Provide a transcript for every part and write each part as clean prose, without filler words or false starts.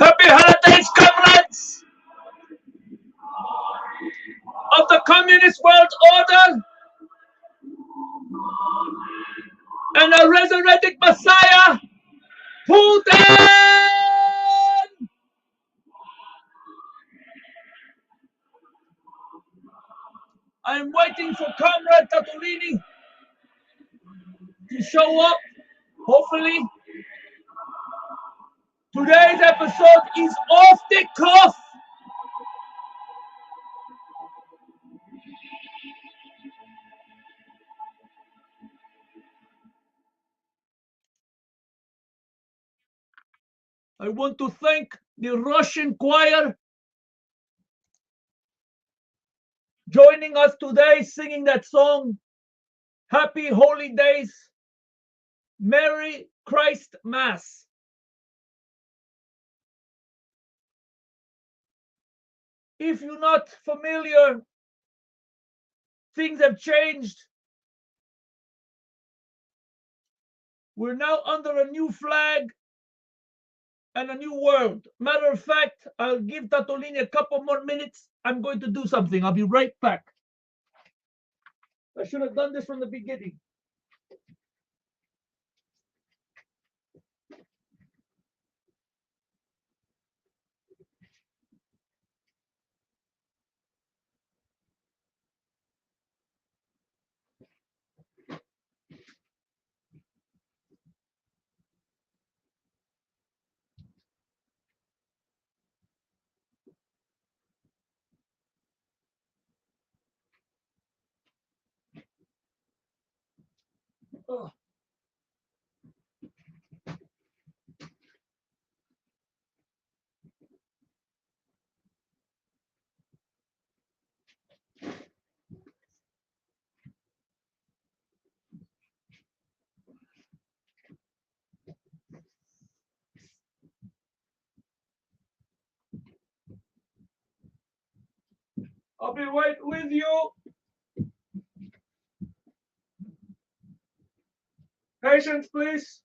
Happy holidays, comrades of the communist world order and the resurrected Messiah, Putin! I'm waiting for Comrade Tatolini to show up, hopefully. Today's episode is off the cuff. I want to thank the Russian choir joining us today singing that song, Happy Holy Days, Merry Christ Mass. If you're not familiar, things have changed. We're now under a new flag and a new world. Matter of fact, I'll give Tatolini a couple more minutes. I'm going to do something. I'll be right back. I should have done this from the beginning. Oh. I'll be right with you. Patience, please.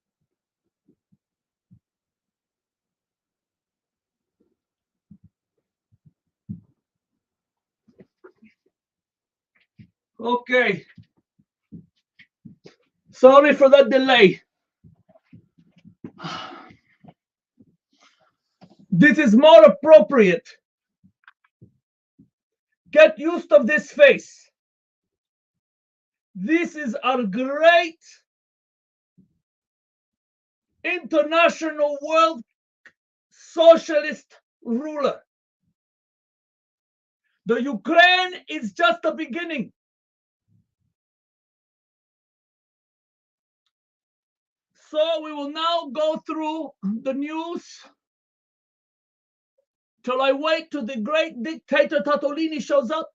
Okay. Sorry for that delay. This is more appropriate. Get used to this face. This is our great international world socialist ruler. The Ukraine is just the beginning. So we will now go through the news till I wait till the great dictator Tatolini shows up.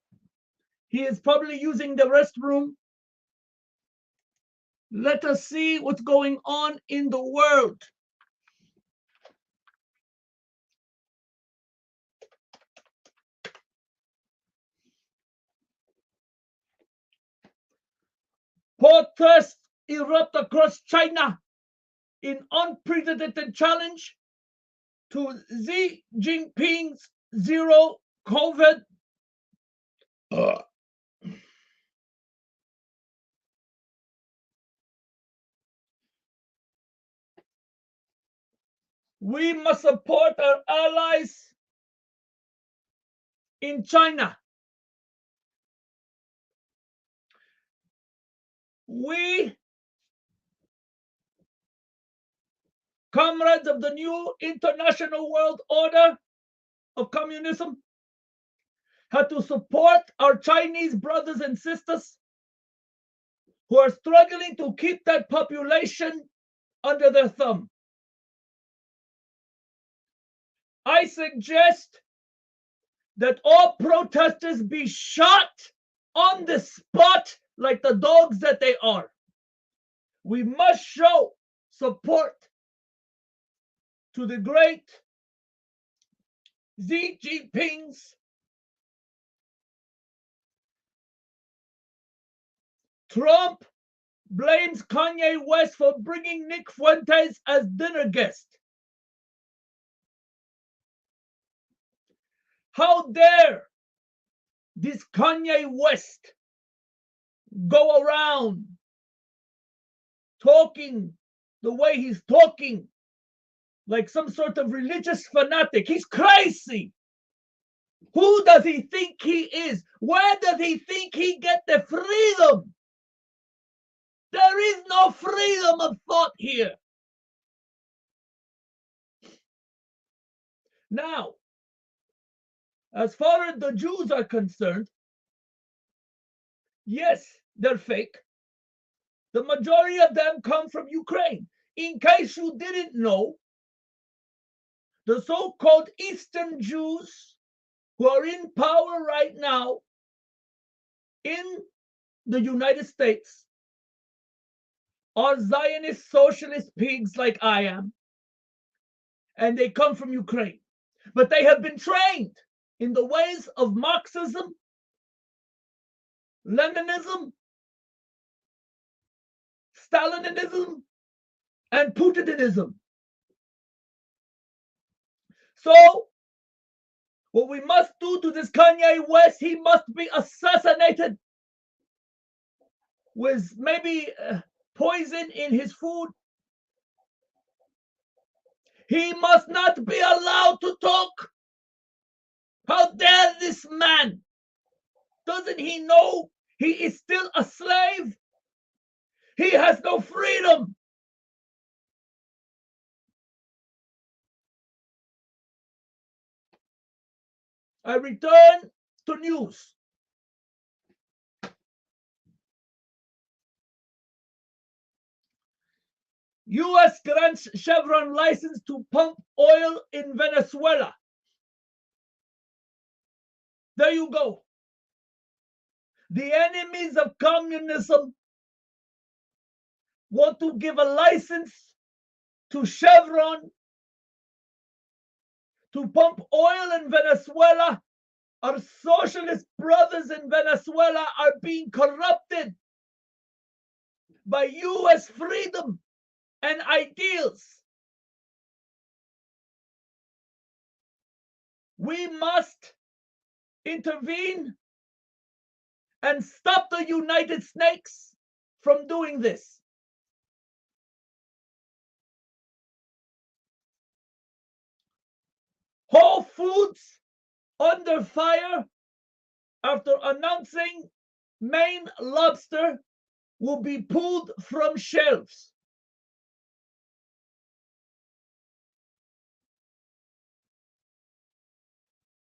He is probably using the restroom. Let us see what's going on in the world. Protests erupt across China in unprecedented challenge to Xi Jinping's zero COVID. We must support our allies in China. We, comrades of the new international world order of communism, had to support our Chinese brothers and sisters who are struggling to keep that population under their thumb. I suggest that all protesters be shot on the spot like the dogs that they are. We must show support to the great Xi Jinping's Trump blames Kanye West for bringing Nick Fuentes as dinner guest. How dare this Kanye West go around talking the way he's talking like some sort of religious fanatic? He's crazy. Who does he think he is? Where does he think he get the freedom? There is no freedom of thought here. Now, as far as the Jews are concerned, yes, they're fake. The majority of them come from Ukraine. In case you didn't know, the so-called Eastern Jews who are in power right now in the United States are Zionist socialist pigs like I am, and they come from Ukraine. But they have been trained in the ways of Marxism, Leninism, Stalinism, and Putinism. So, what we must do to this Kanye West, he must be assassinated with maybe poison in his food. He must not be allowed to talk. How dare this man? Doesn't he know he is still a slave? He has no freedom. I return to news. U.S. grants Chevron license to pump oil in Venezuela. There you go. The enemies of communism want to give a license to Chevron to pump oil in Venezuela. Our socialist brothers in Venezuela are being corrupted by U.S. freedom and ideals. We must intervene and stop the United States from doing this. Whole Foods under fire after announcing Maine lobster will be pulled from shelves.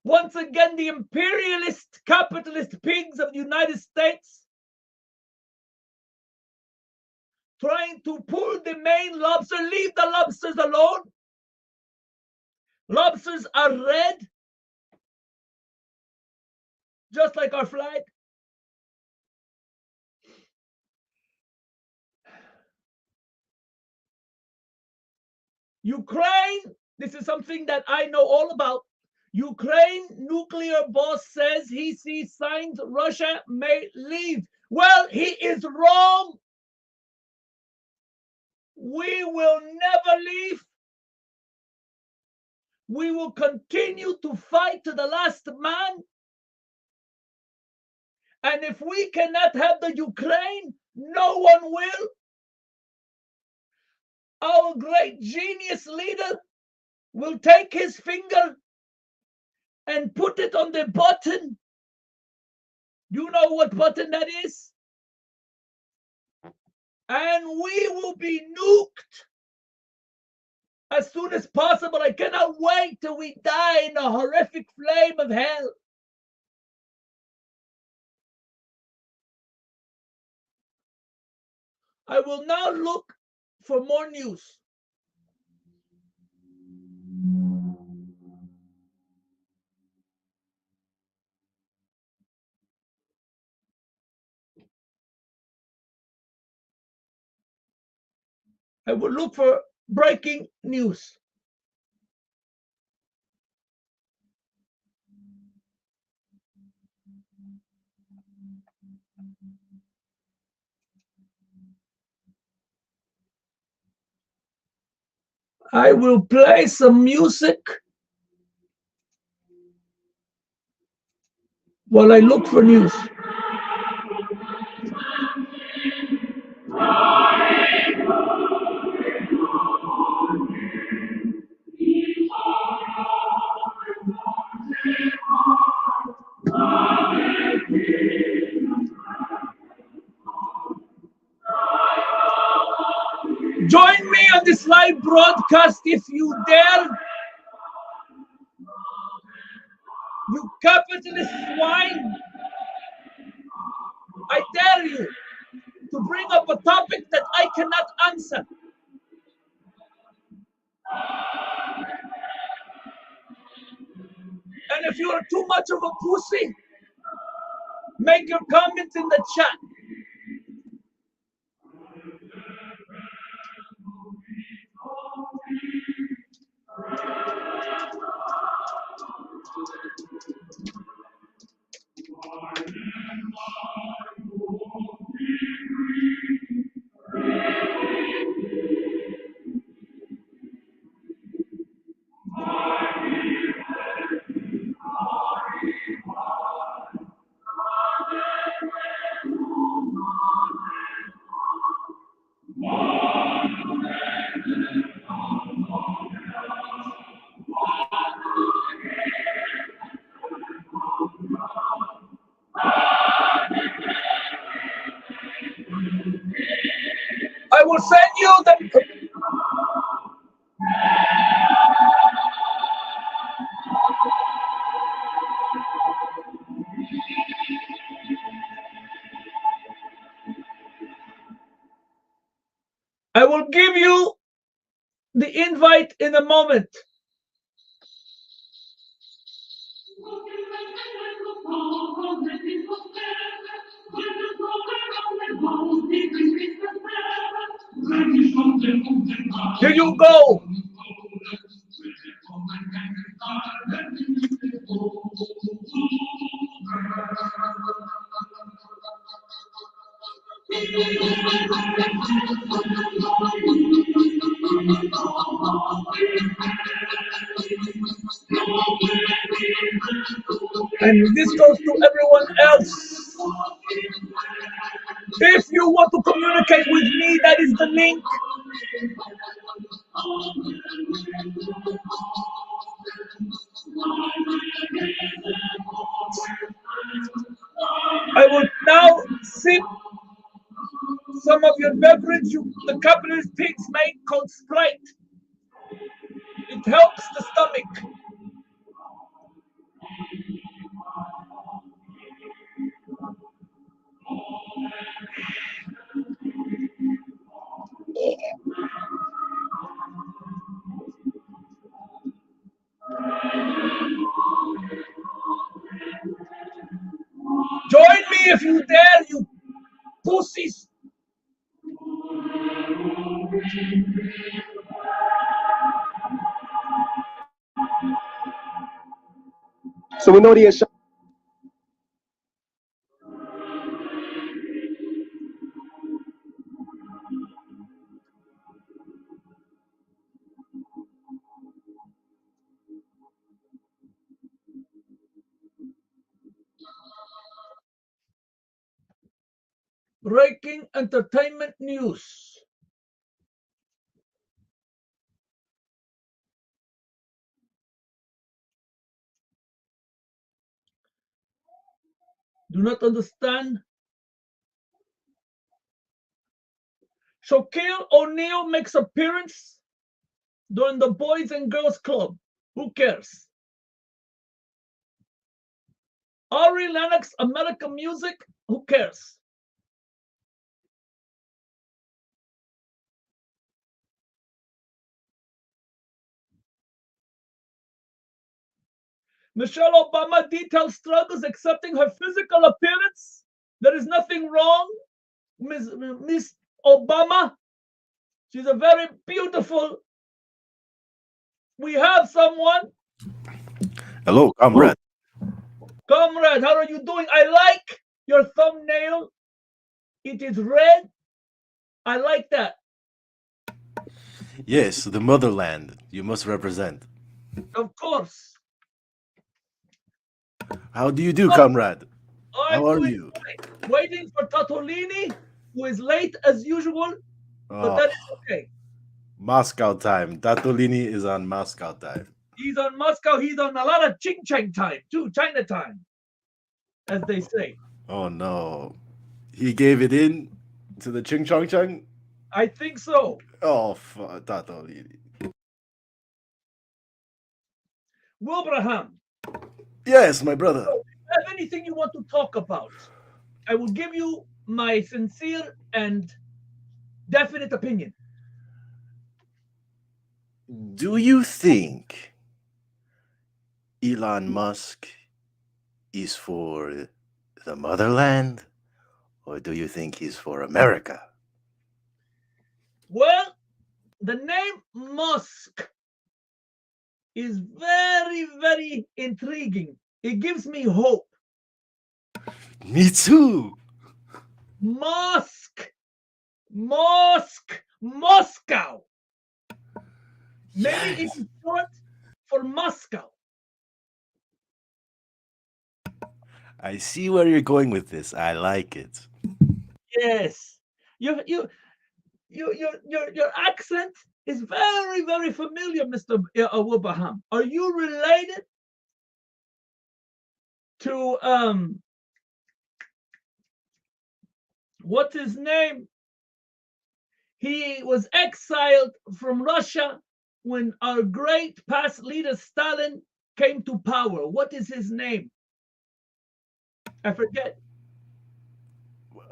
Once again, the imperialist capitalist pigs of the United States trying to pull the Maine lobster. Leave the lobsters alone. Lobsters are red, just like our flag. Ukraine, this is something that I know all about. Ukraine nuclear boss says he sees signs Russia may leave. Well, he is wrong. We will never leave. We will continue to fight to the last man. And if we cannot have the Ukraine, no one will. Our great genius leader will take his finger and put it on the button. You know what button that is? And we will be nuked as soon as possible. I cannot wait till we die in a horrific flame of hell. I will now look for more news. I will look for breaking news. I will play some music while I look for news. Join me on this live broadcast if you dare. You capitalist swine. I dare you to bring up a topic that I cannot answer. And if you are too much of a pussy, make your comments in the chat. I will send you the. I will give you the invite in a moment. Here you go. And this goes to everyone else. If you want to communicate with me, that is the link. I will now sip some of your beverage the capitalist pigs make called Sprite. It helps the stomach. Join me if you dare, you pussies. So we know the issue. Breaking entertainment news. Do not understand? Shaquille O'Neal makes appearance during the Boys and Girls Club. Who cares? Ari Lennox, American Music. Who cares? Michelle Obama details struggles accepting her physical appearance. There is nothing wrong, Miss Obama. She's a very beautiful. We have someone. Hello, comrade. Comrade, how are you doing? I like your thumbnail. It is red. I like that. Yes, the motherland. You must represent. Of course. How do you do, comrade? I'm How are doing you? fine. Waiting for Tatolini, who is late as usual, but Oh, that is okay. Moscow time. Tatolini is on Moscow time. He's on Moscow. He's on a lot of Ching Chang time, too. China time, as they say. Oh no. He gave it in to the Ching Chong Chang? I think so. Oh, Tatolini. Wilbraham, Yes, my brother. if you have anything you want to talk about, I will give you my sincere and definite opinion. Do you think Elon Musk is for the motherland? Or do you think he's for America? Well, the name Musk is very, very intriguing. It gives me hope. Me too. Moscow. Maybe it Yes. is short for Moscow. I see where you're going with this. I like it. Yes. Your accent is very, very familiar, Mr. Wilbraham. Are you related to what's his name? He was exiled from Russia when our great past leader Stalin came to power. What is his name? I forget.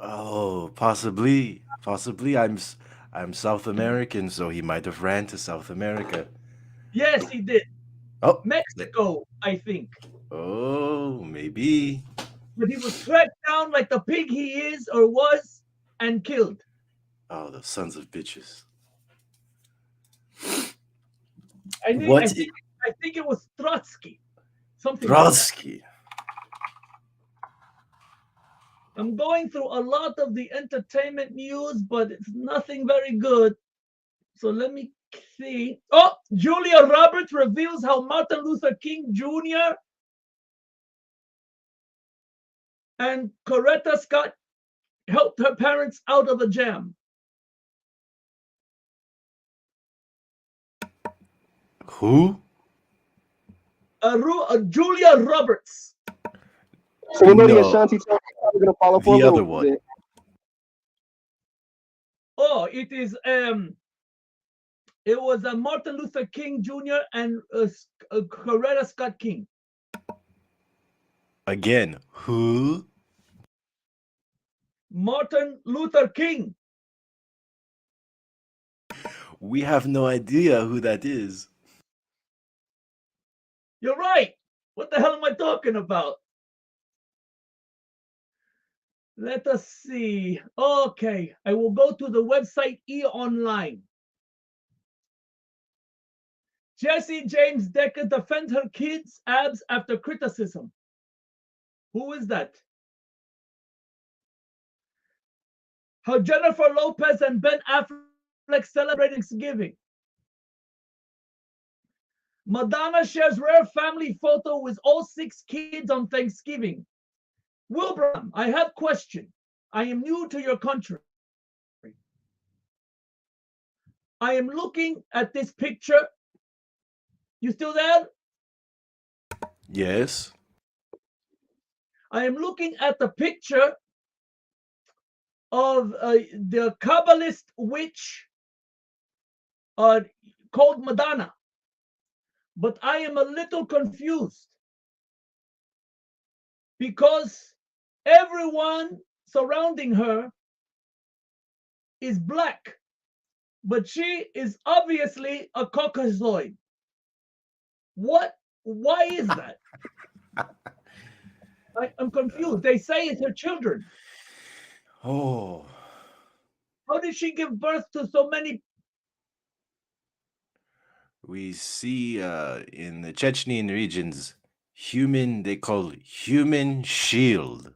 Oh, possibly. I'm South American, so he might have ran to South America. Yes, he did. Oh, Mexico, I think. oh, maybe. But he was tracked down like the pig he is or was and killed. Oh, the sons of bitches. I What? think it was Trotsky. Something like that. Trotsky. I'm going through a lot of the entertainment news, but it's nothing very good. So let me see. Oh, Julia Roberts reveals how Martin Luther King Jr. and Coretta Scott helped her parents out of a jam. Who? Julia Roberts. So we know the No, Ashanti talk is probably going to follow for a the other little one. bit. Oh, it is it was Martin Luther King Jr. and Coretta Scott King. Again, who? Martin Luther King. We have no idea who that is. You're right. What the hell am I talking about? Let us see. Okay, I will go to the website E-Online. Jesse James Decker defends her kids' abs after criticism. Who is that? How Jennifer Lopez and Ben Affleck celebrate Thanksgiving. Madonna shares rare family photo with all 6 kids on Thanksgiving. Wilbraham, I have question. I am new to your country. I am looking at this picture. You still there? Yes. I am looking at the picture of the Kabbalist witch called Madonna, but I am a little confused because everyone surrounding her is black, but she is obviously a Caucasoid. Why is that? I'm confused. They say it's her children. Oh, How did she give birth to so many? we see in the Chechenian regions, they call human shield.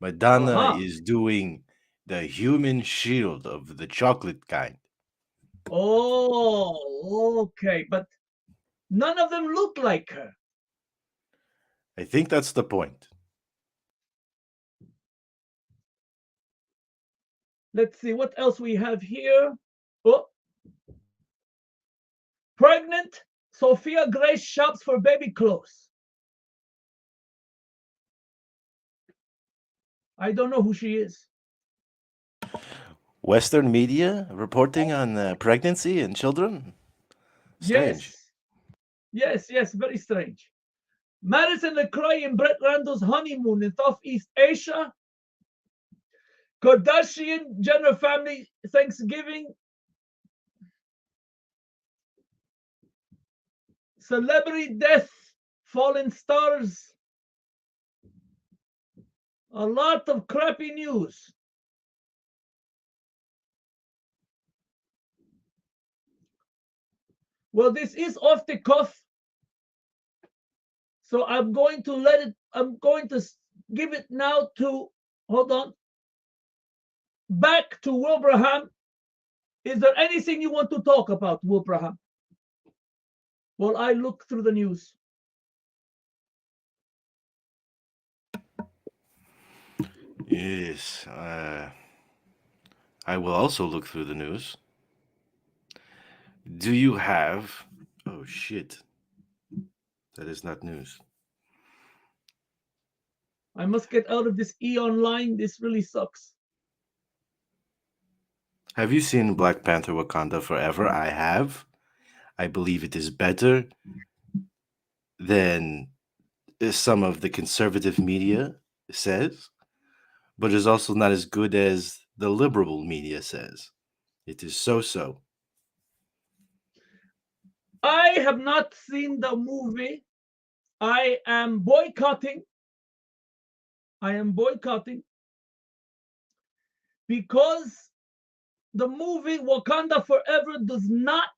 Madonna Uh-huh. is doing the human shield of the chocolate kind. Oh, okay. But none of them look like her. I think that's the point. Let's see what else we have here. Oh, pregnant. Sophia Grace shops for baby clothes. I don't know who she is. Western media reporting on pregnancy and children? Strange. Yes, very strange. Madison LeCroy and Brett Randall's honeymoon in Southeast Asia. Kardashian Jenner family Thanksgiving. Celebrity death, fallen stars. A lot of crappy news. Well, this is off the cuff. So I'm going to give it now to, hold on, back to Wilbraham. Is there anything you want to talk about, Wilbraham? Well, I look through the news. Yes. I will also look through the news. Do you have... Oh, shit. That is not news. I must get out of this e-online. This really sucks. Have you seen Black Panther Wakanda Forever? I have. I believe it is better than some of the conservative media says, but is also not as good as the liberal media says. It is so-so. I have not seen the movie. I am boycotting because the movie Wakanda Forever does not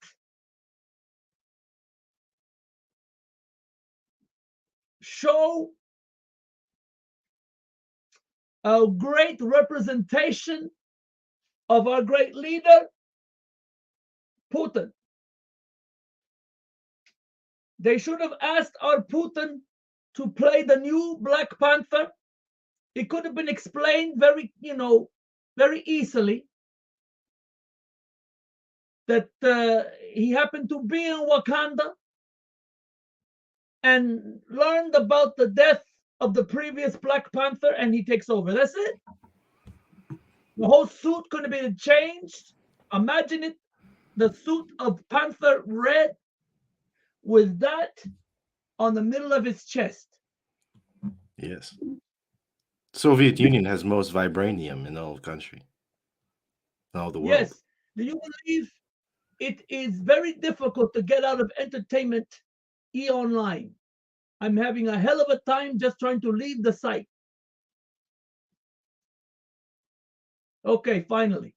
show a great representation of our great leader, Putin. They should have asked our Putin to play the new Black Panther. It could have been explained very easily that he happened to be in Wakanda and learned about the death of the previous Black Panther and he takes over. That's it. The whole suit could have been changed. Imagine it, the suit of Panther red with that on the middle of his chest. Yes. Soviet Union has most vibranium in the whole country. In all the world. Yes. Do you believe it is very difficult to get out of entertainment e-online? I'm having a hell of a time just trying to leave the site. Okay, finally.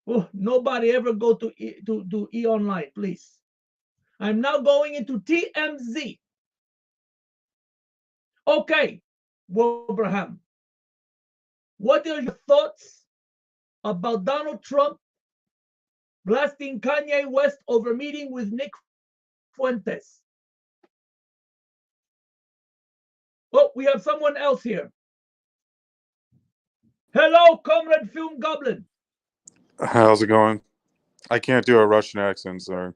Oh, nobody ever go to e-online, please. I'm now going into TMZ. Okay, Wilbraham, what are your thoughts about Donald Trump blasting Kanye West over meeting with Nick Fuentes? Oh, we have someone else here. Hello, Comrade Film Goblin. How's it going? I can't do a Russian accent, sorry.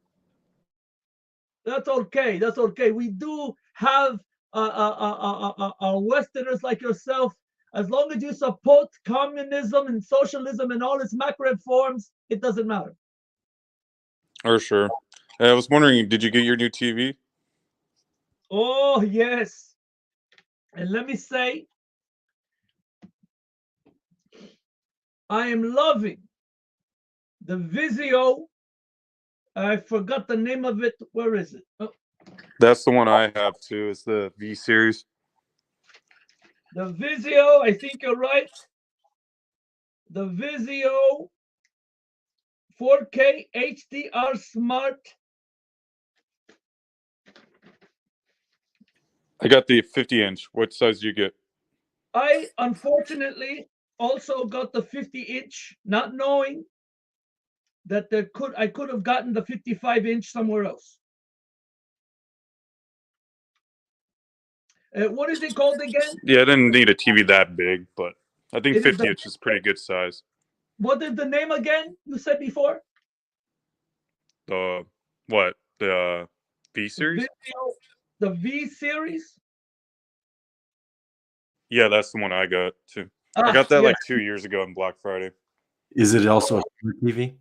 That's okay. We do have Westerners like yourself, as long as you support communism and socialism and all its macro forms, it doesn't matter. Or sure. I was wondering, did you get your new TV? Oh, yes. And let me say, I am loving the Vizio. I forgot the name of it. Where is it? Oh, That's the one I have too. It's the V series. the Vizio, I think you're right. The Vizio 4K HDR Smart. I got the 50-inch. What size do you get? I unfortunately also got the 50-inch, not knowing that I could have gotten the 55-inch somewhere else. What is it called again? Yeah, I didn't need a TV that big, but I think It is 50-inch is pretty good size. What is the name again? You said before. The what? The V series? The V series. Yeah, that's the one I got too. I Ah, got that yes. like 2 years ago on Black Friday. Is it also a smart TV?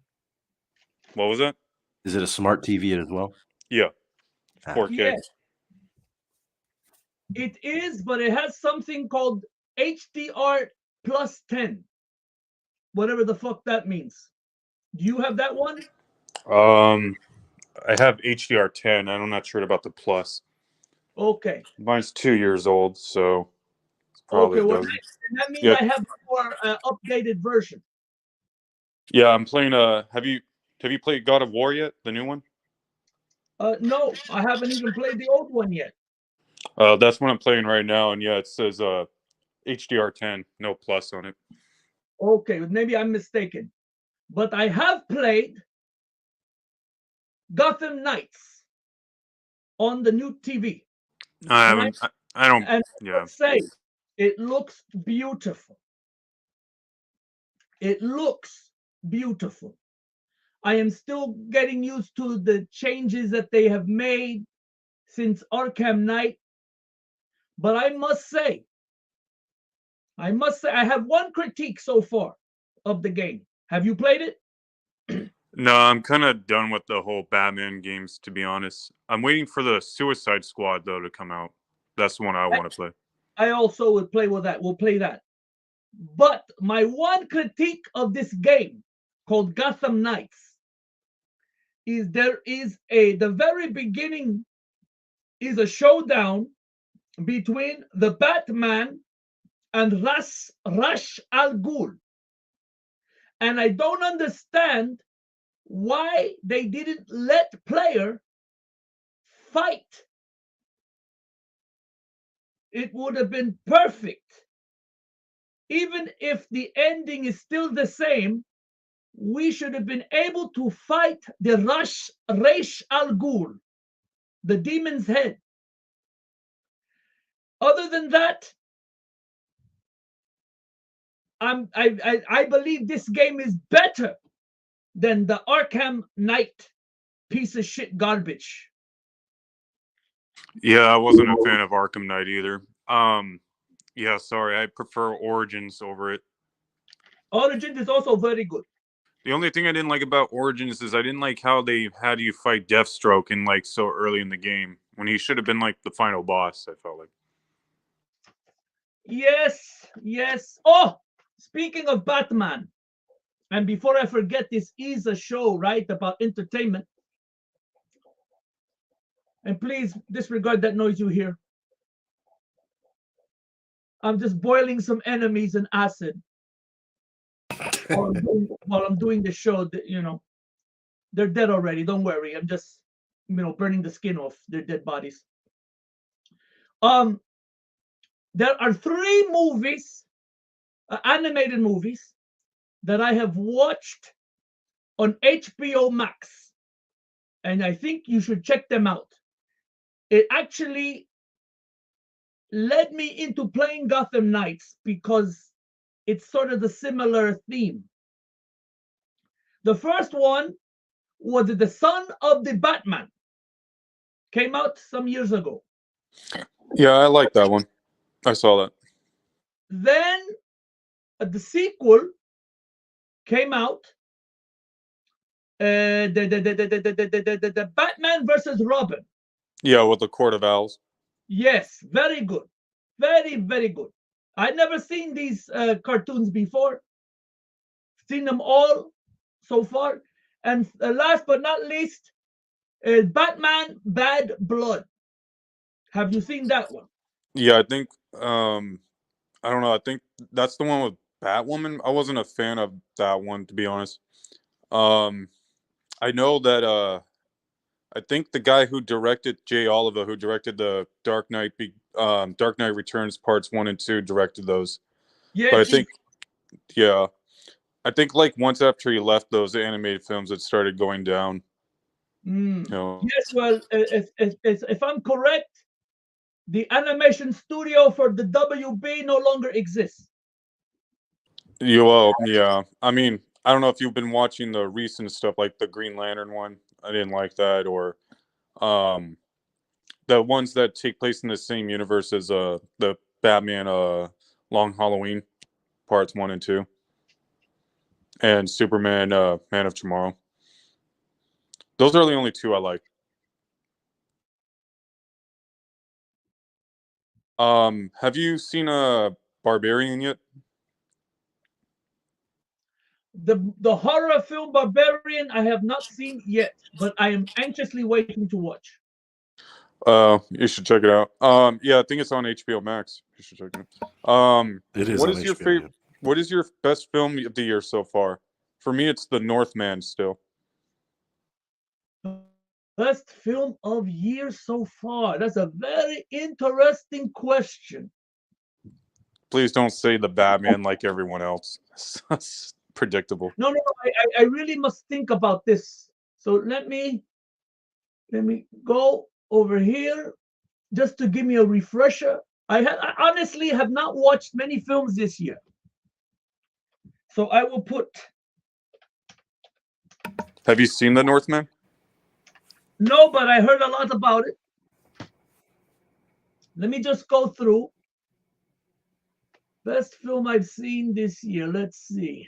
What was that? Is it a smart TV as well? Yeah, Ah. 4K. Yes. It is, but it has something called HDR plus 10. Whatever the fuck that means. Do you have that one? I have HDR10. I'm not sure about the plus. Okay. Mine's 2 years old, so it's probably Okay. Well, doesn't. that means Yeah. I have a more updated version. Yeah, I'm playing. Have you played God of War yet? The new one? No, I haven't even played the old one yet. That's what I'm playing right now, and yeah, it says HDR10, no plus on it. Okay, maybe I'm mistaken. But I have played Gotham Knights on the new TV. I And haven't. I don't. And Yeah. let's say it looks beautiful. It looks beautiful. I am still getting used to the changes that they have made since Arkham Knight. But I must say, I have one critique so far of the game. Have you played it? No, I'm kind of done with the whole Batman games, to be honest. I'm waiting for the Suicide Squad though to come out. That's the one I want to play. I also would play with that. We'll play that. But my one critique of this game called Gotham Knights is the very beginning is a showdown between the Batman and Ra's al Ghul. And I don't understand why they didn't let player fight. It would have been perfect. Even if the ending is still the same, we should have been able to fight the Ra's al Ghul, the demon's head. Other than that, I believe this game is better than the Arkham Knight piece of shit garbage. Yeah, I wasn't a fan of Arkham Knight either. Yeah, sorry, I prefer Origins over it. Origins is also very good. The only thing I didn't like about Origins is I didn't like how they had you fight Deathstroke in like so early in the game when he should have been like the final boss. I felt like. Yes, yes. Oh, speaking of Batman, and before I forget, this is a show, right, about entertainment. And please disregard that noise you hear. I'm just boiling some enemies in acid while I'm doing the show. You know, they're dead already. Don't worry. I'm just, burning the skin off their dead bodies. There are 3 movies, animated movies, that I have watched on HBO Max, and I think you should check them out. It actually led me into playing Gotham Knights because it's sort of the similar theme. The first one was The Son of the Batman. Came out some years ago. Yeah, I like that one. I saw that. Then the sequel came out. The Batman versus Robin. Yeah, with the Court of Owls. Yes, very good. Very, very good. I'd never seen these cartoons before. Seen them all so far. And last but not least, Batman Bad Blood. Have you seen that one? Yeah, I think I don't know. I think that's the one with Batwoman. I wasn't a fan of that one, to be honest. I know that I think the guy who directed Jay Oliver, who directed the Dark Knight Returns parts 1 and 2, directed those. Yes. But I think yeah. I think like once after he left those animated films, it started going down. You know. Yes, well, if I'm correct, the animation studio for the WB no longer exists. Yeah. I mean, I don't know if you've been watching the recent stuff like the Green Lantern one. I didn't like that, or the ones that take place in the same universe as the Batman Long Halloween parts 1 and 2, and Superman Man of Tomorrow. Those are the only two I like. Have you seen Barbarian yet? The horror film Barbarian I have not seen yet, but I am anxiously waiting to watch. You should check it out. Yeah, I think it's on HBO Max. You should check it out. It is What on is your HBO, favorite? What is your best film of the year so far? For me, it's The Northman still. Best film of year so far. That's a very interesting question. Please don't say The Batman like everyone else. That's predictable. No, I really must think about this. So let me go over here just to give me a refresher. I honestly have not watched many films this year. So I will put. Have you seen The Northman? No, but I heard a lot about it. Let me just go through. Best film I've seen this year. Let's see.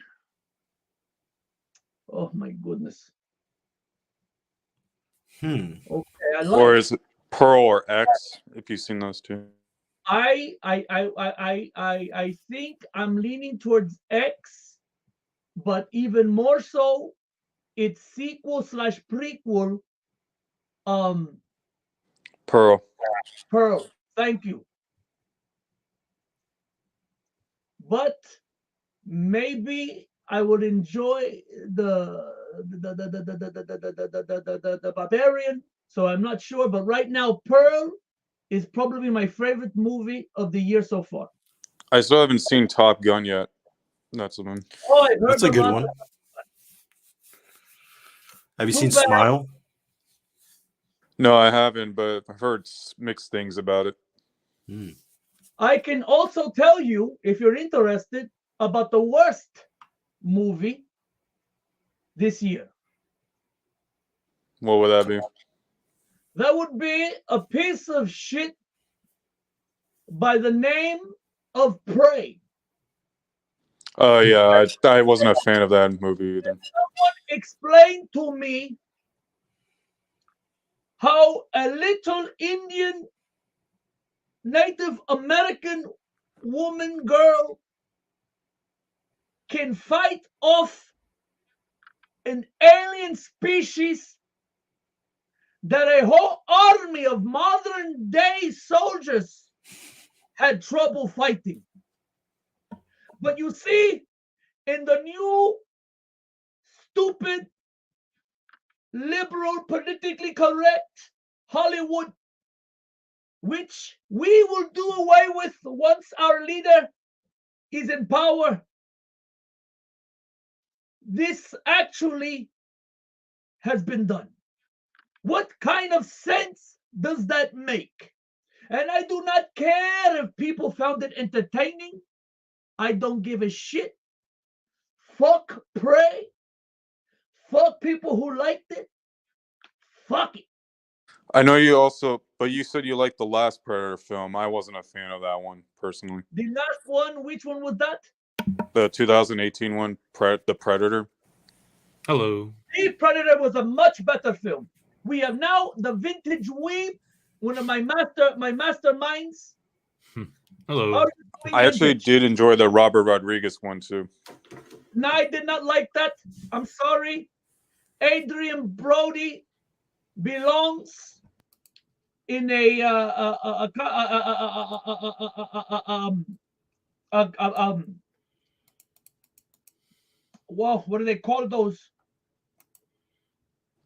Oh my goodness. Okay, I like. Or is it Pearl or X? If you've seen those two. I think I'm leaning towards X, but even more so, it's sequel / prequel. Pearl. Pearl. Thank you. But maybe I would enjoy the Barbarian. So I'm not sure, but right now, Pearl is probably my favorite movie of the year so far. I still haven't seen Top Gun yet. That's the one. Oh, I heard That's a good one. Have you seen Smile? No, I haven't, but I've heard mixed things about it. I can also tell you, if you're interested, about the worst movie this year. What would that be? That would be a piece of shit by the name of Prey. Oh, yeah. I wasn't a fan of that movie either. Someone explain to me how a little Indian Native American woman girl can fight off an alien species that a whole army of modern day soldiers had trouble fighting. But you see, in the new stupid, liberal, politically correct Hollywood, which we will do away with once our leader is in power, this actually has been done. What kind of sense does that make? And I do not care if people found it entertaining. I don't give a shit. Fuck Prey. Fuck people who liked it. Fuck it. I know you also But you said you liked the last Predator film. I wasn't a fan of that one personally. The last one, which one was that? The 2018 one, The Predator. Hello. The Predator was a much better film. We have now the Vintage Weeb, one of my masterminds. Hello. How are you doing, I actually Vintage? did enjoy the Robert Rodriguez one too. No, I did not like that. I'm sorry. Adrian Brody belongs in a well, what do they call those?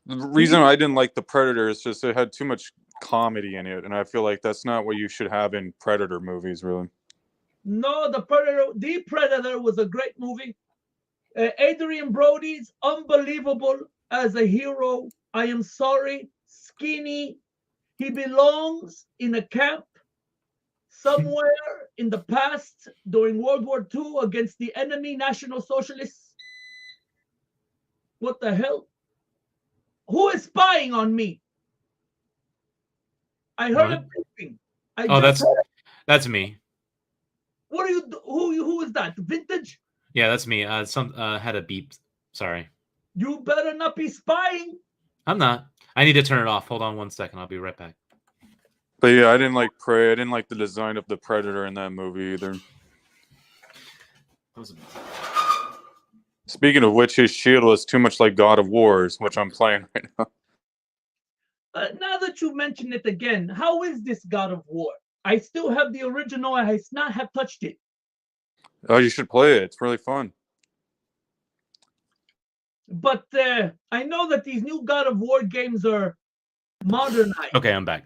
The reason I didn't like The Predator is just it had too much comedy in it, and I feel like that's not what you should have in Predator movies, really. No, The Predator was a great movie. Adrian Brody's unbelievable as a hero. I am sorry, skinny. He belongs in a camp somewhere in the past during World War II against the enemy National Socialists. What the hell? Who is spying on me? I heard What? a beeping. Oh, that's me. What are you? Who is that? Vintage? Yeah, that's me. Some had a beep. Sorry. You better not be spying. I'm not. I need to turn it off. Hold on 1 second. I'll be right back. But yeah, I didn't like Prey. I didn't like the design of the Predator in that movie either. Speaking of which, his shield was too much like God of War's, which I'm playing right now. Now that you mention it again, how is this God of War? I still have the original. I not have touched it. Oh, you should play it. It's really fun. But I know that these new God of War games are modernized. Okay, I'm back.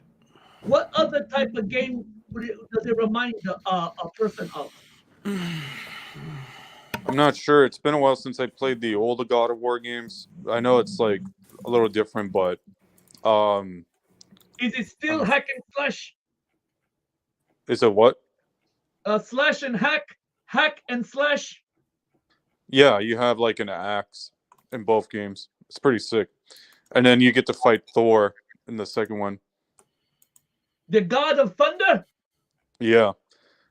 What other type of game does it remind a person of? I'm not sure. It's been a while since I played the older God of War games. I know it's like a little different, but Is it still hack and slash? is it what? Slash and hack and slash. Yeah, you have like an axe in both games. It's pretty sick. And then you get to fight Thor in the second one. The God of Thunder? Yeah,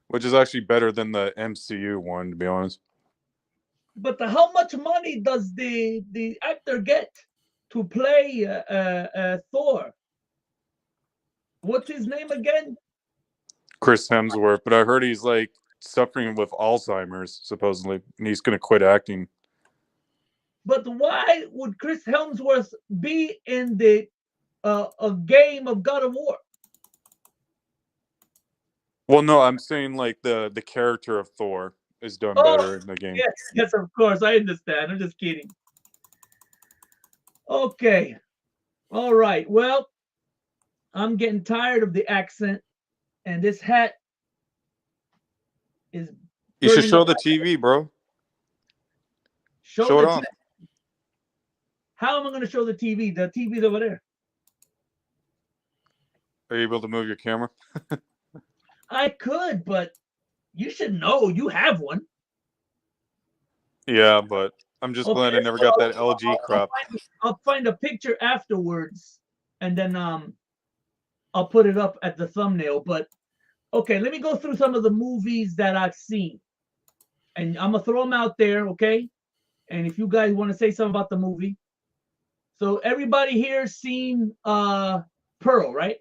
which is actually better than the MCU one, to be honest. But how much money does the actor get to play Thor? What's his name again? Chris Hemsworth, but I heard he's like suffering with Alzheimer's, supposedly, and he's going to quit acting. But why would Chris Hemsworth be in the a game of God of War? Well, no, I'm saying like the character of Thor is done better in the game. Yes, of course. I understand. I'm just kidding. Okay. All right. Well, I'm getting tired of the accent, and this hat is. You should burning show up the my- TV, bro. Show Show it the off. t- How am I going to show the TV? The TV's over there. Are you able to move your camera? I could, but you should know you have one. Yeah, but I'm just glad I never got that LG crap. I'll find a picture afterwards, and then I'll put it up at the thumbnail. But okay, let me go through some of the movies that I've seen, and I'm gonna throw them out there, okay? And if you guys want to say something about the movie, so everybody here seen Pearl, right?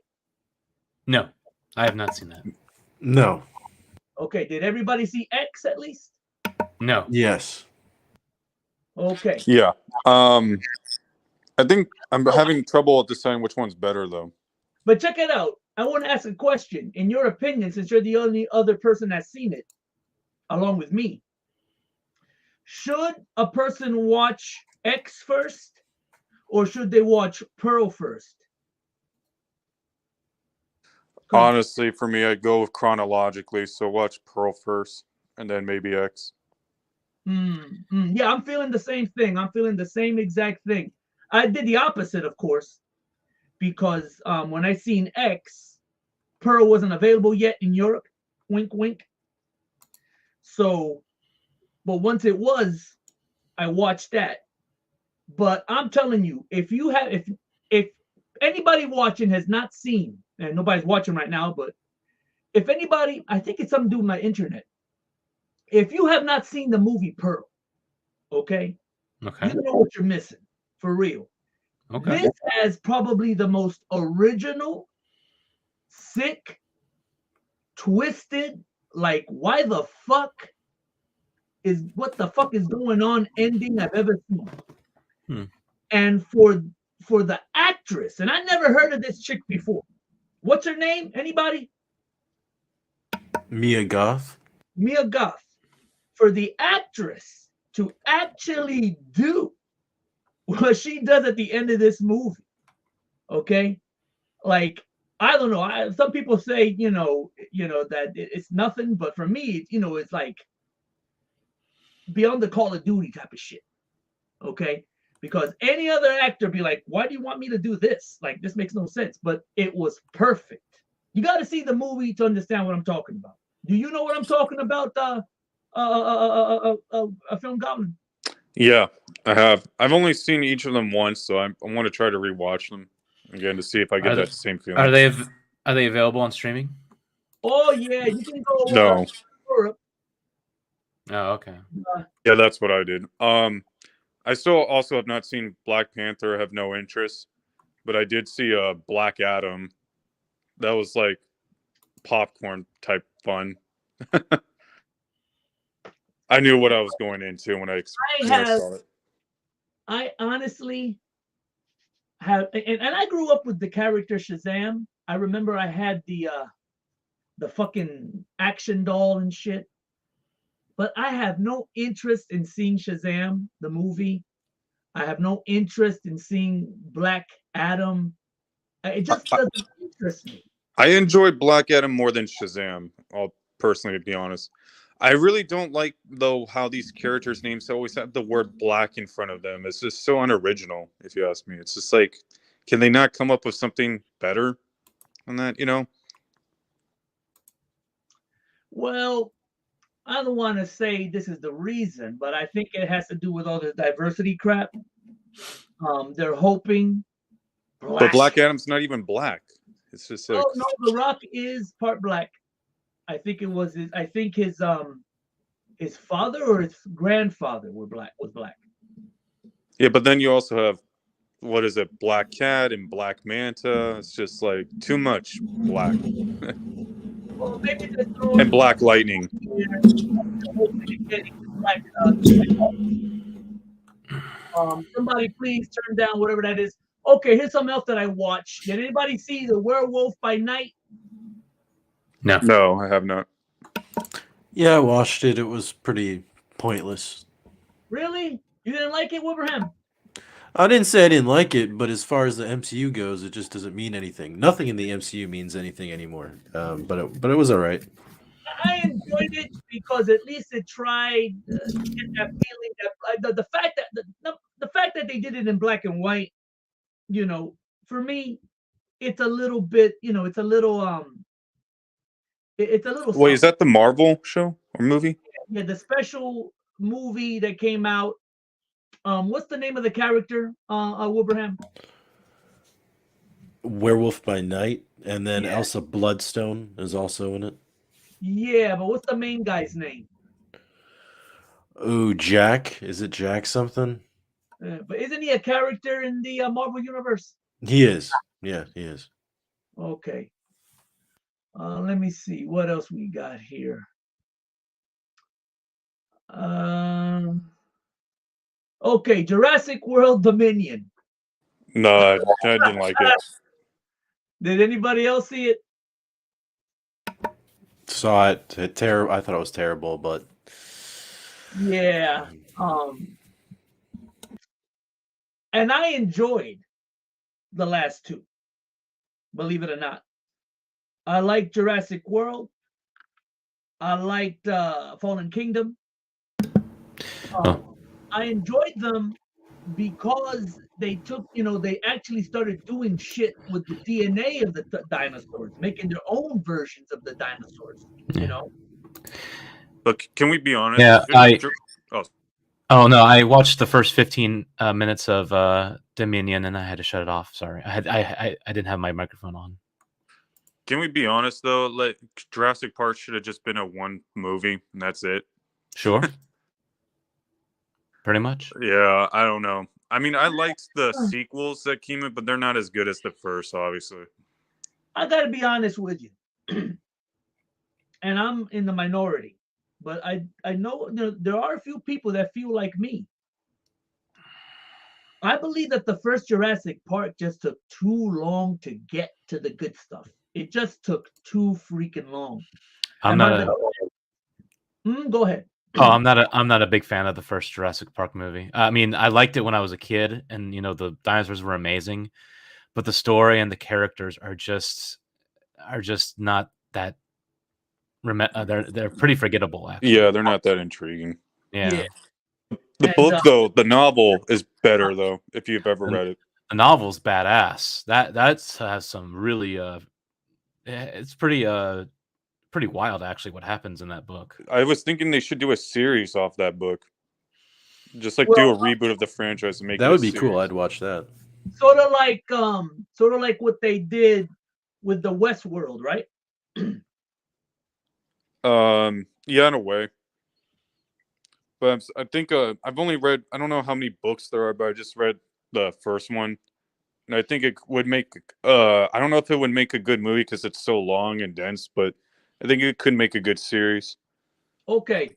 No, I have not seen that. No. Okay, did everybody see X at least? No. Yes. Okay. Yeah. I think I'm having trouble deciding which one's better, though. But check it out. I want to ask a question. In your opinion, since you're the only other person that's seen it, along with me, should a person watch X first, or should they watch Pearl first? Honestly, for me, I'd go chronologically. So watch Pearl first, and then maybe X. Yeah, I'm feeling the same thing. I'm feeling the same exact thing. I did the opposite, of course, because when I seen X, Pearl wasn't available yet in Europe. Wink, wink. So, but once it was, I watched that. But I'm telling you, if anybody watching has not seen and nobody's watching right now, but if anybody, I think it's something to do with my internet. If you have not seen the movie Pearl, okay, Okay. you know what you're missing for real. Okay. This has probably the most original, sick, twisted, like what the fuck is going on ending I've ever seen. Hmm. And for the actress, and I never heard of this chick before. What's her name? Anybody? Mia Goth. Mia Goth. For the actress to actually do what she does at the end of this movie, okay? Like, I don't know. Some people say, that it's nothing, but for me, it's like beyond the Call of Duty type of shit, okay? Because any other actor be like, why do you want me to do this? Like, this makes no sense. But it was perfect. You got to see the movie to understand what I'm talking about. Do you know what I'm talking about, a Film Goblin? Yeah, I have. I've only seen each of them once, so I want to try to rewatch them again to see if I get that same feeling. Are they available on streaming? Oh yeah, you can go. No. Europe. Oh, okay. Yeah, that's what I did. I still also have not seen Black Panther. Have no interest, but I did see Black Adam. That was like popcorn type fun. I knew what I was going into when I saw it. I honestly have, and I grew up with the character Shazam. I remember I had the fucking action doll and shit. But I have no interest in seeing Shazam, the movie. I have no interest in seeing Black Adam. It just doesn't interest me. I enjoy Black Adam more than Shazam. I'll personally be honest. I really don't like, though, how these characters' names always have the word black in front of them. It's just so unoriginal, if you ask me. It's just like, can they not come up with something better on that, Well, I don't want to say this is the reason, but I think it has to do with all the diversity crap. They're hoping. But Black Adam's not even black. It's just like. Oh no, The Rock is part black. I think it was his. I think his father or his grandfather was black. Yeah, but then you also have, what is it, Black Cat and Black Manta. It's just like too much black. Well, maybe and Black Lightning. Somebody please turn down whatever that is. Okay, here's something else that I watched. Did anybody see The Werewolf by Night? No, I have not. Yeah, I watched it. It was pretty pointless. Really? You didn't like it, Wilbraham? I didn't say I didn't like it, but as far as the MCU goes, it just doesn't mean anything. Nothing in the MCU means anything anymore. But it was all right. I enjoyed it because at least it tried to get that feeling that the fact that they did it in black and white, for me, it's a little bit, it's a little it's a little. Wait, is that the Marvel show or movie? Yeah, the special movie that came out. What's the name of the character, Wilbraham? Werewolf by Night, and then Elsa Bloodstone is also in it. Yeah, but what's the main guy's name? Oh, Jack. Is it Jack something? But isn't he a character in the Marvel Universe? He is. Yeah, he is. Okay. Let me see what else we got here. Okay, Jurassic World Dominion. No, I didn't like it. Did anybody else see it? Saw it. I thought it was terrible, but yeah. And I enjoyed the last two. Believe it or not, I liked Jurassic World. I liked Fallen Kingdom. I enjoyed them because they took, they actually started doing shit with the DNA of the dinosaurs, making their own versions of the dinosaurs, But can we be honest? Yeah, Oh no, I watched the first 15 minutes of Dominion and I had to shut it off. Sorry, I didn't have my microphone on. Can we be honest though? Like Jurassic Park should have just been a one movie and that's it. Sure. Pretty much. Yeah, I don't know. I mean, I liked the sequels that came in, but they're not as good as the first, obviously. I gotta be honest with you, and I'm in the minority, but I know there are a few people that feel like me. I believe that the first Jurassic Park just took too long to get to the good stuff. It just took too freaking long. I'm not Go ahead. Oh, I'm not a big fan of the first Jurassic Park movie. I mean, I liked it when I was a kid, and the dinosaurs were amazing, but the story and the characters are just not that. They're pretty forgettable, actually. Yeah, they're not that intriguing. Yeah. The book, though, the novel is better, though, if you've ever read it. The novel's badass. That has some really it's pretty wild, actually, what happens in that book. I was thinking they should do a series off that book. Just like do a reboot of the franchise and make that it would be series. cool. I'd watch that. Sort of like what they did with the Westworld, right? Yeah, in a way. But I think I've only read, I don't know how many books there are, but I just read the first one. And I think it would make, I don't know if it would make a good movie because it's so long and dense, but I think it could make a good series. Okay.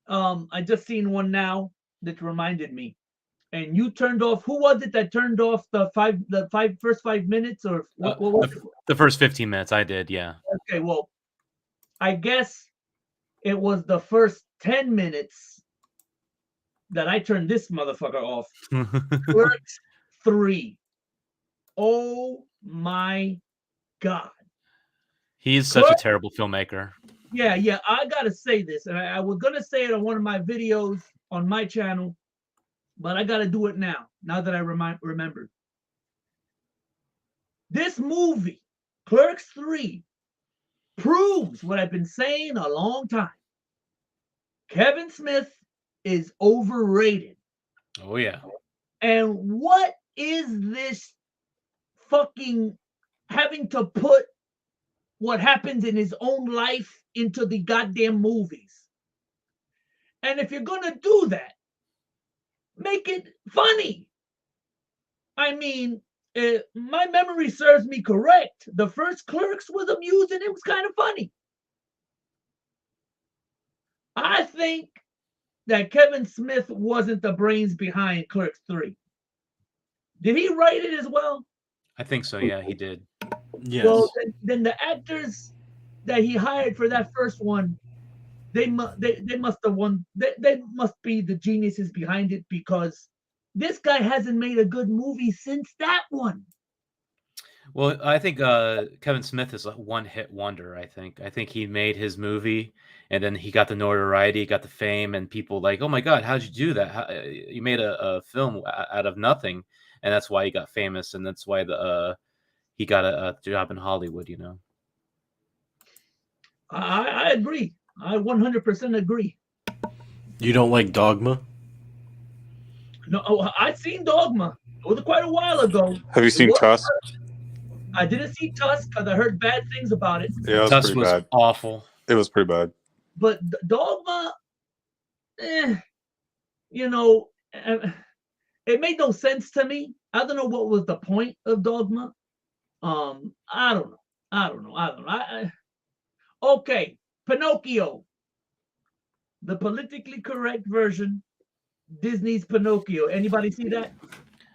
I just seen one now that reminded me. And you turned off, who was it that turned off the first 5 minutes? Or what was it? The first 15 minutes I did, yeah. Okay, well, I guess it was the first 10 minutes that I turned this motherfucker off. Clerks 3. Oh my God. He's such a terrible filmmaker. Yeah, I gotta say this, and I was gonna say it on one of my videos on my channel, but I gotta do it now that I remembered. This movie, Clerks 3, proves what I've been saying a long time. Kevin Smith is overrated. Oh, yeah. And what is this fucking having to put what happens in his own life into the goddamn movies? And if you're gonna do that, make it funny. I mean, my memory serves me correct. The first Clerks was amusing. It was kind of funny. I think that Kevin Smith wasn't the brains behind Clerks 3. Did he write it as well? I think so, yeah, he did. Yes. Well, then the actors that he hired for that first one, they must have won. They must be the geniuses behind it, because this guy hasn't made a good movie since that one. Well, I think Kevin Smith is a one-hit wonder. I think he made his movie, and then he got the notoriety, got the fame, and people like, oh my God, how'd you do that? You made a film out of nothing, and that's why he got famous, and that's why he got a job in Hollywood. I agree. I 100% agree. You don't like Dogma? No, I've seen Dogma. It was quite a while ago. Have you seen Tusk? I didn't see Tusk because I heard bad things about it. Yeah, it was Tusk pretty was bad. awful. It was pretty bad. But Dogma, it made no sense to me. I don't know what was the point of Dogma. I don't know. Okay, Pinocchio, the politically correct version, Disney's Pinocchio. Anybody see that?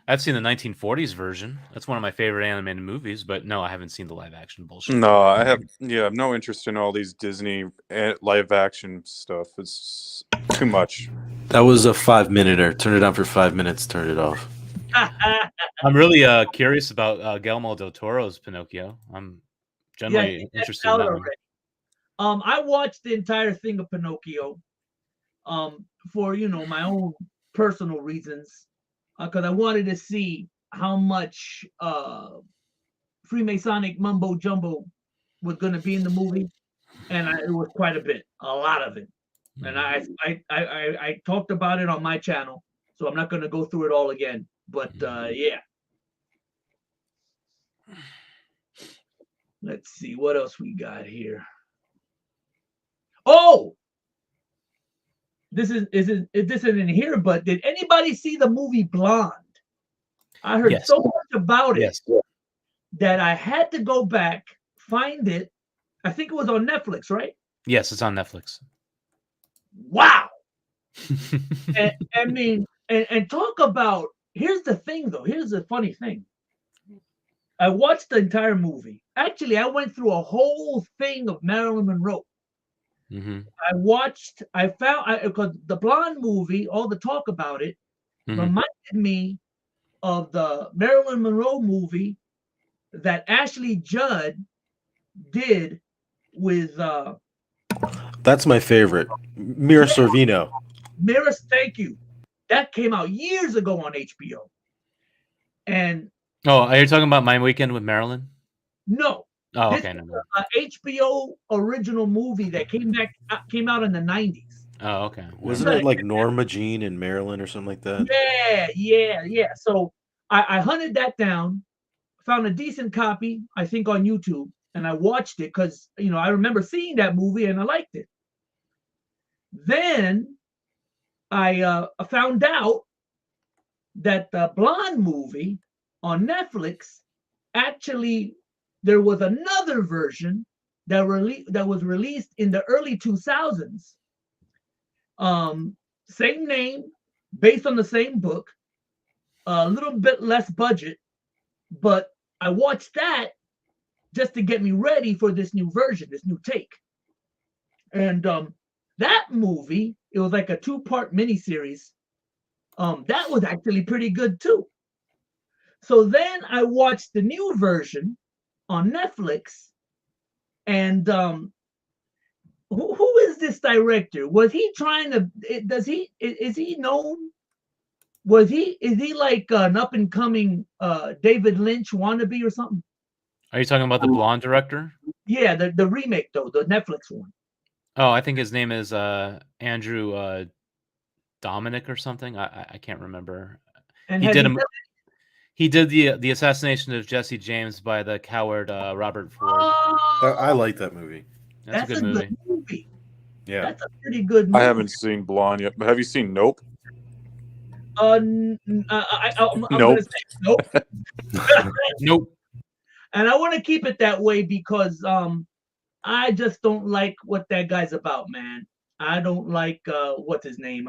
I've seen the 1940s version. That's one of my favorite animated movies, but no, I haven't seen the live action bullshit. No, I have no interest in all these Disney live action stuff. It's too much. That was a 5-minute. Turn it on for 5 minutes. Turn it off. I'm really curious about Guillermo del Toro's Pinocchio. I'm generally interested in that one. I watched the entire thing of Pinocchio for my own personal reasons, because I wanted to see how much Freemasonic mumbo jumbo was going to be in the movie, and it was quite a lot of it. And I talked about it on my channel, so I'm not going to go through it all again. But yeah. Let's see what else we got here. Oh, this isn't in here, but did anybody see the movie Blonde? I heard Yes. so much about it Yes. that I had to go back, find it. I think it was on Netflix, right? Yes, it's on Netflix. Wow. I mean, and talk about, here's the thing though. Here's the funny thing. I watched the entire movie. Actually, I went through a whole thing of Marilyn Monroe. Mhm. I found, because the Blonde movie, all the talk about it, Mhm. reminded me of the Marilyn Monroe movie that Ashley Judd did with That's my favorite. Mira Sorvino. Miras. Thank you. That came out years ago on HBO. And Oh, are you talking about My Weekend with Marilyn? no, Oh, this okay. is No, no. an HBO original movie that came out in the 90s. Oh, okay. Wasn't it like Norma Jean in Maryland or something like that? Yeah. So I hunted that down, found a decent copy, I think on YouTube, and I watched it because I remember seeing that movie and I liked it. Then I found out that the Blonde movie on Netflix, actually there was another version that was released in the early 2000s. Same name, based on the same book, a little bit less budget, but I watched that just to get me ready for this new version, this new take. And that movie, it was like a 2-part miniseries. That was actually pretty good too. So then I watched the new version on Netflix, and who is this director? Was he trying to? Is he known? Is he like an up and coming David Lynch wannabe or something? Are you talking about the Blonde director? Yeah, the remake though, the Netflix one. Oh, I think his name is Andrew Dominic or something. I can't remember. And He has did he a, done- he did the assassination of Jesse James by the coward Robert Ford. I like that movie. That's a good movie. movie. Yeah. That's a pretty good movie. I haven't seen Blonde yet, but have you seen Nope? I'm Nope. gonna say nope. Nope. And I want to keep it that way because I just don't like what that guy's about, man. I don't like what's his name?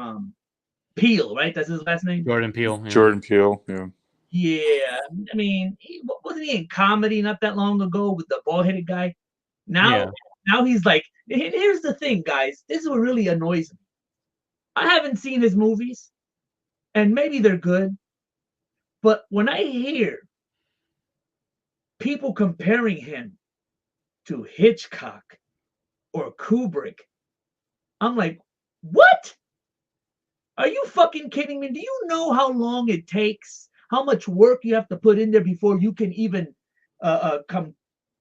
Peele, right? That's his last name? Jordan Peele. Yeah. Jordan Peele. Yeah. Yeah. I mean, wasn't he in comedy not that long ago with the bald-headed guy? Now he's like, here's the thing, guys. This is what really annoys me. I haven't seen his movies, and maybe they're good, but when I hear people comparing him to Hitchcock or Kubrick, I'm like, what? Are you fucking kidding me? Do you know how long it takes? How much work you have to put in there before you can even come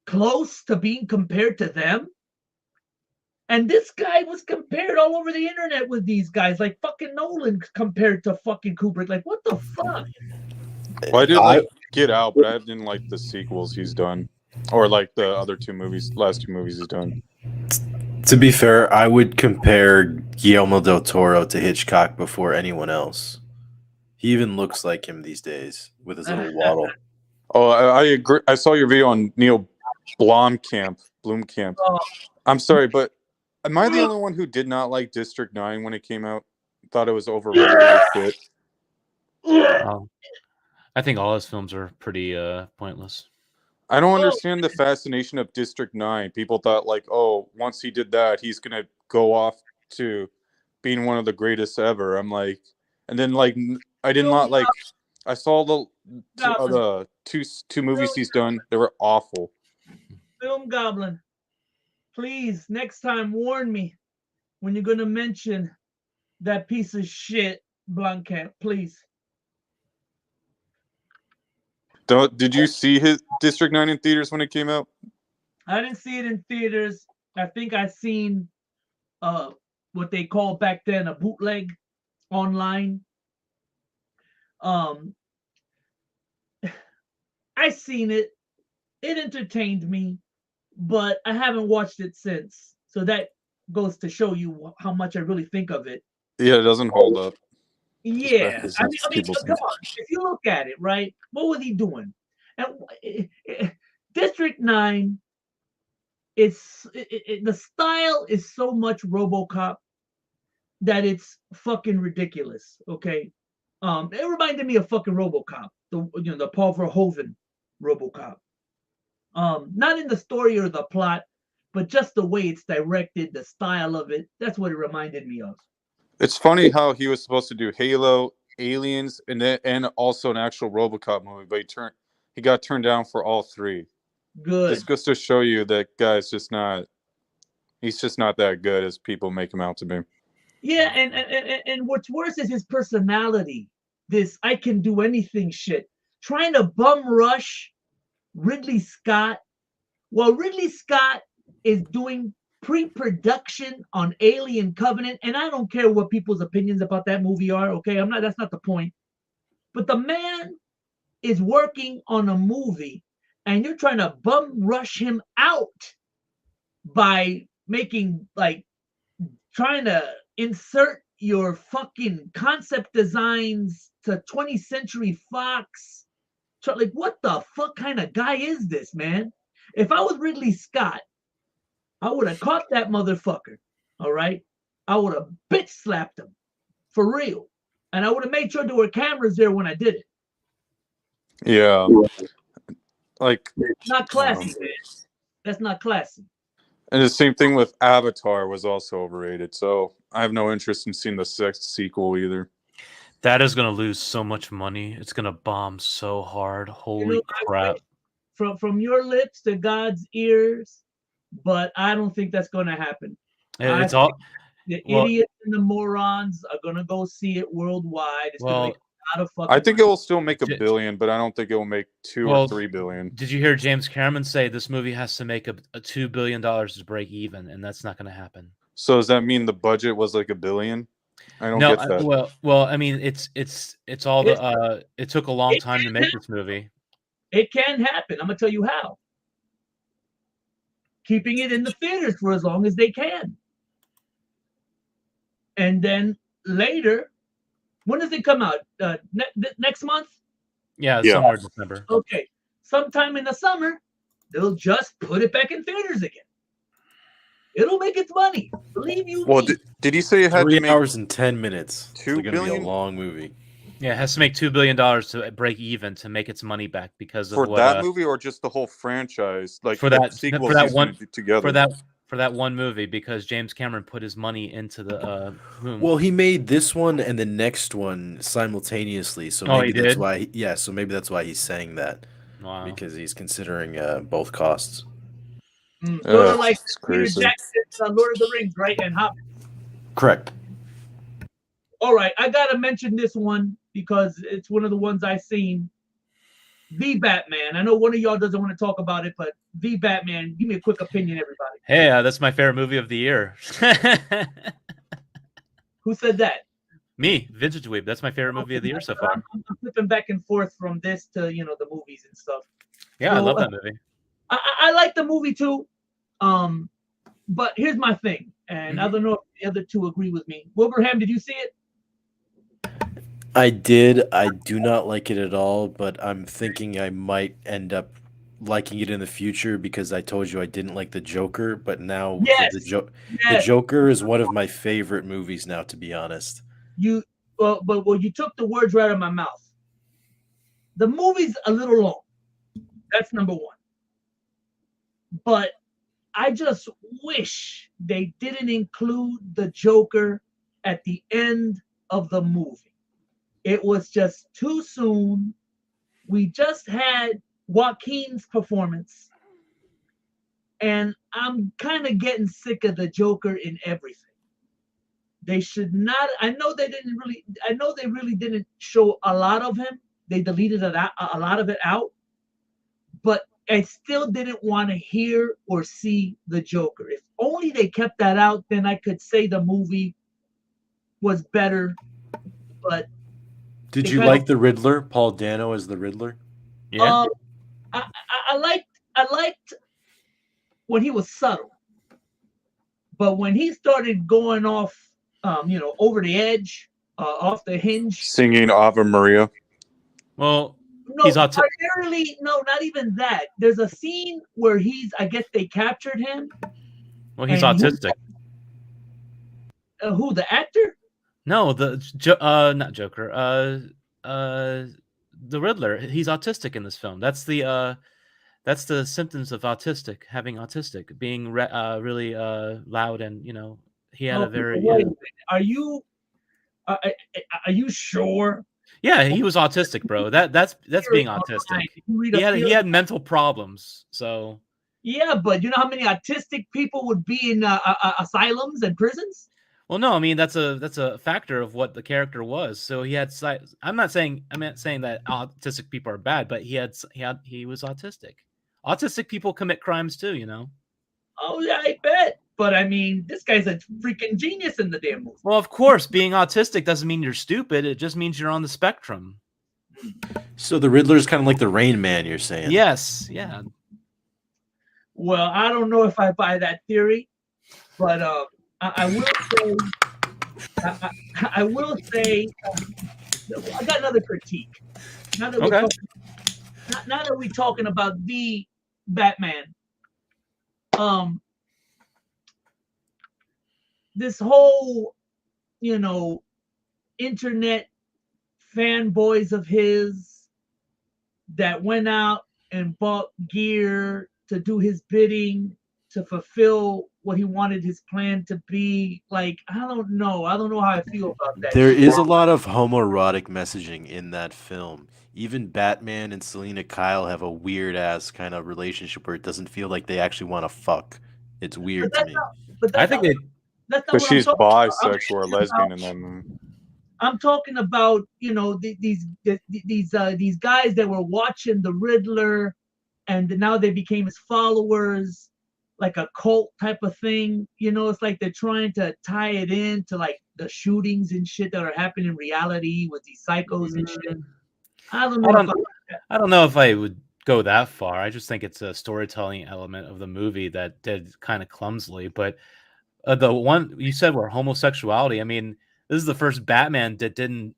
close to being compared to them? And this guy was compared all over the internet with these guys, like fucking Nolan compared to fucking Kubrick. Like, what the fuck? Well, I did like Get Out, but I didn't like the sequels he's done, or like the other last two movies he's done. To be fair, I would compare Guillermo del Toro to Hitchcock before anyone else. He even looks like him these days with his little waddle. Oh, I agree. I saw your video on Neil Blomkamp. Oh. I'm sorry, but am I the only one who did not like District 9 when it came out? Thought it was overrated as shit. I think all his films are pretty pointless. I don't understand the fascination of District 9. People thought like, oh, once he did that, he's gonna go off to being one of the greatest ever. I'm like, and then like I did not like. I saw the two movies he's done. They were awful. Film Goblin, please next time warn me when you're gonna mention that piece of shit Blomkamp, please. Did you see his District 9 in theaters when it came out? I didn't see it in theaters. I think I seen what they called back then a bootleg online. I seen it. It entertained me. but I haven't watched it since. So that goes to show you how much I really think of it. Yeah, it doesn't hold up. Yeah, as I mean, people come think. on. If you look at it, right? What was he doing? And District 9 is the style is so much RoboCop that it's fucking ridiculous. Okay, it reminded me of fucking RoboCop, the Paul Verhoeven RoboCop. Not in the story or the plot, but just the way it's directed, the style of it. That's what it reminded me of. It's funny how he was supposed to do Halo, Aliens, and also an actual RoboCop movie, but he got turned down for all three. Good. This goes to show you that guy's just not. He's just not that good as people make him out to be. Yeah, and what's worse is his personality. This I can do anything shit. Trying to bum rush Ridley Scott while Ridley Scott is doing pre-production on Alien Covenant, and I don't care what people's opinions about that movie are. Okay, that's not the point. But the man is working on a movie, and you're trying to bum rush him out by making trying to insert your fucking concept designs to 20th Century Fox. Like, what the fuck kind of guy is this, man? If I was Ridley Scott, I would have caught that motherfucker. All right, I would have bitch slapped him for real, and I would have made sure there were cameras there when I did it. Yeah, like not classy, man. That's not classy. And the same thing with Avatar was also overrated. So I have no interest in seeing the sixth sequel either. That is going to lose so much money. It's going to bomb so hard. Holy crap. From your lips to God's ears, but I don't think that's going to happen. It's all the idiots and the morons are going to go see it worldwide. It's going to make a lot of fucking I think money. it will still make $1 billion, but I don't think it will make $2 or $3 billion. Did you hear James Cameron say this movie has to make a $2 billion to break even, and that's not going to happen? So does that mean the budget was like $1 billion? I don't get that. Well, I mean, it's all the. It took a long time to make this movie. It can happen. I'm gonna tell you how. Keeping it in the theaters for as long as they can, and then later, when does it come out? Next month? Yeah, somewhere in December. Okay, sometime in the summer, they'll just put it back in theaters again. It'll make its money. Believe you me. Did he say it had 3 hours and 10 minutes? $2 billion? It's going to be a long movie. Yeah, it has to make $2 billion to break even to make its money back because of that movie or just the whole franchise, like for that sequel for that one together for that one movie because James Cameron put his money into the movie. Well, he made this one and the next one simultaneously, so maybe that's why. So maybe that's why he's saying that. Wow. Because he's considering both costs. Sort of like Peter Jackson's Lord of the Rings, right? And Hobbit. Correct. All right, I gotta mention this one because it's one of the ones I've seen. The Batman. I know one of y'all doesn't want to talk about it, but The Batman. Give me a quick opinion, everybody. Hey, that's my favorite movie of the year. Who said that? Me, Vintage Weeb. That's my favorite movie of the year so far. I'm flipping back and forth from this to the movies and stuff. Yeah, I love that movie. I like the movie too. But here's my thing, and I don't know if the other two agree with me. Wilbraham, did you see it? I did. I do not like it at all, but I'm thinking I might end up liking it in the future because I told you I didn't like the Joker, but now the Joker is one of my favorite movies now, to be honest. You took the words right out of my mouth. The movie's a little long. That's number one. But I just wish they didn't include the Joker at the end of the movie. It was just too soon. We just had Joaquin's performance. And I'm kind of getting sick of the Joker in everything. They should not. I know they really didn't show a lot of him. They deleted a lot of it out. But I still didn't want to hear or see the Joker. If only they kept that out, then I could say the movie was better. But did you like the Riddler? Paul Dano as the Riddler? Yeah. I liked when he was subtle. But when he started going off, over the edge, off the hinge. Singing Ave Maria. Well, No, he's primarily, no, not even that. There's a scene where I guess they captured him. Well, he's and autistic. Who, the actor? No, not Joker. The Riddler. He's autistic in this film. That's the symptoms of having autistic, being really loud, and he had a very. Wait, are you sure? Yeah, he was autistic, bro. That's being autistic. He had mental problems. So yeah, but you know how many autistic people would be in asylums and prisons? Well, no, I mean that's a factor of what the character was. So he had. I'm not saying that autistic people are bad, but he was autistic. Autistic people commit crimes too, Oh yeah, I bet. But I mean, this guy's a freaking genius in the damn movie. Well, of course, being autistic doesn't mean you're stupid. It just means you're on the spectrum. So the Riddler's kind of like the Rain Man, you're saying? Yes, yeah. Well, I don't know if I buy that theory, but I will say, I got another critique. Now that we're talking about the Batman, this whole, internet fanboys of his that went out and bought gear to do his bidding to fulfill what he wanted his plan to be. Like, I don't know how I feel about that. There is a lot of homoerotic messaging in that film. Even Batman and Selena Kyle have a weird ass kind of relationship where it doesn't feel like they actually want to fuck. It's weird to me. I think because she's bisexual or lesbian in that movie. I'm talking about, these guys that were watching the Riddler, and now they became his followers, like a cult type of thing. It's like they're trying to tie it in to like the shootings and shit that are happening in reality with these psychos and shit. I don't know if I would go that far. I just think it's a storytelling element of the movie that did kind of clumsily. But the one you said were homosexuality. I mean, this is the first Batman that didn't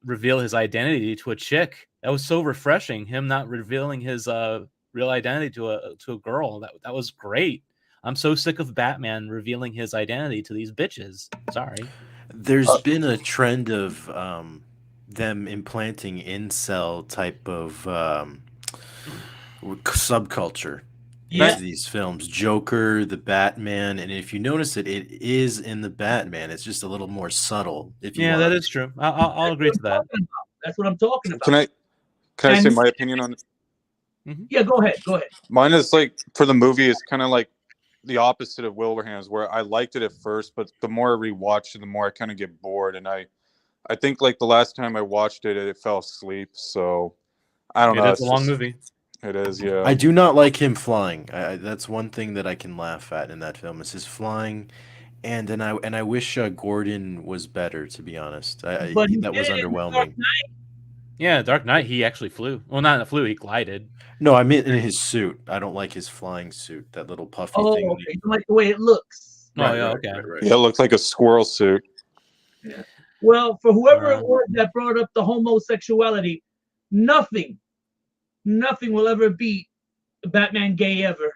reveal his identity to a chick. That was so refreshing. Him not revealing his real identity to a girl. That was great. I'm so sick of Batman revealing his identity to these bitches. Sorry. There's been a trend of them implanting incel type of subculture into these films. Joker, the Batman, and if you notice it is in the Batman. It's just a little more subtle. That is true. I'll agree to that. That's what I'm talking about. Can I say my opinion on it? Mm-hmm. Yeah, go ahead. Mine is like, for the movie, it's kind of like the opposite of Wilbraham's, where I liked it at first, but the more I rewatched it, the more I kind of get bored. And I think like the last time I watched it, it fell asleep. So I don't know. It's a long movie. It is, yeah. I do not like him flying. That's one thing that I can laugh at in that film is his flying, and I wish Gordon was better. To be honest, that was underwhelming. Yeah, Dark Knight. He actually flew. Well, not flew. He glided. No, I meant in his suit. I don't like his flying suit. That little puffy thing. Okay. You like the way it looks. Okay. Right. Yeah, it looks like a squirrel suit. Yeah. Well, for whoever it was that brought up the homosexuality, nothing will ever beat Batman Gay Ever.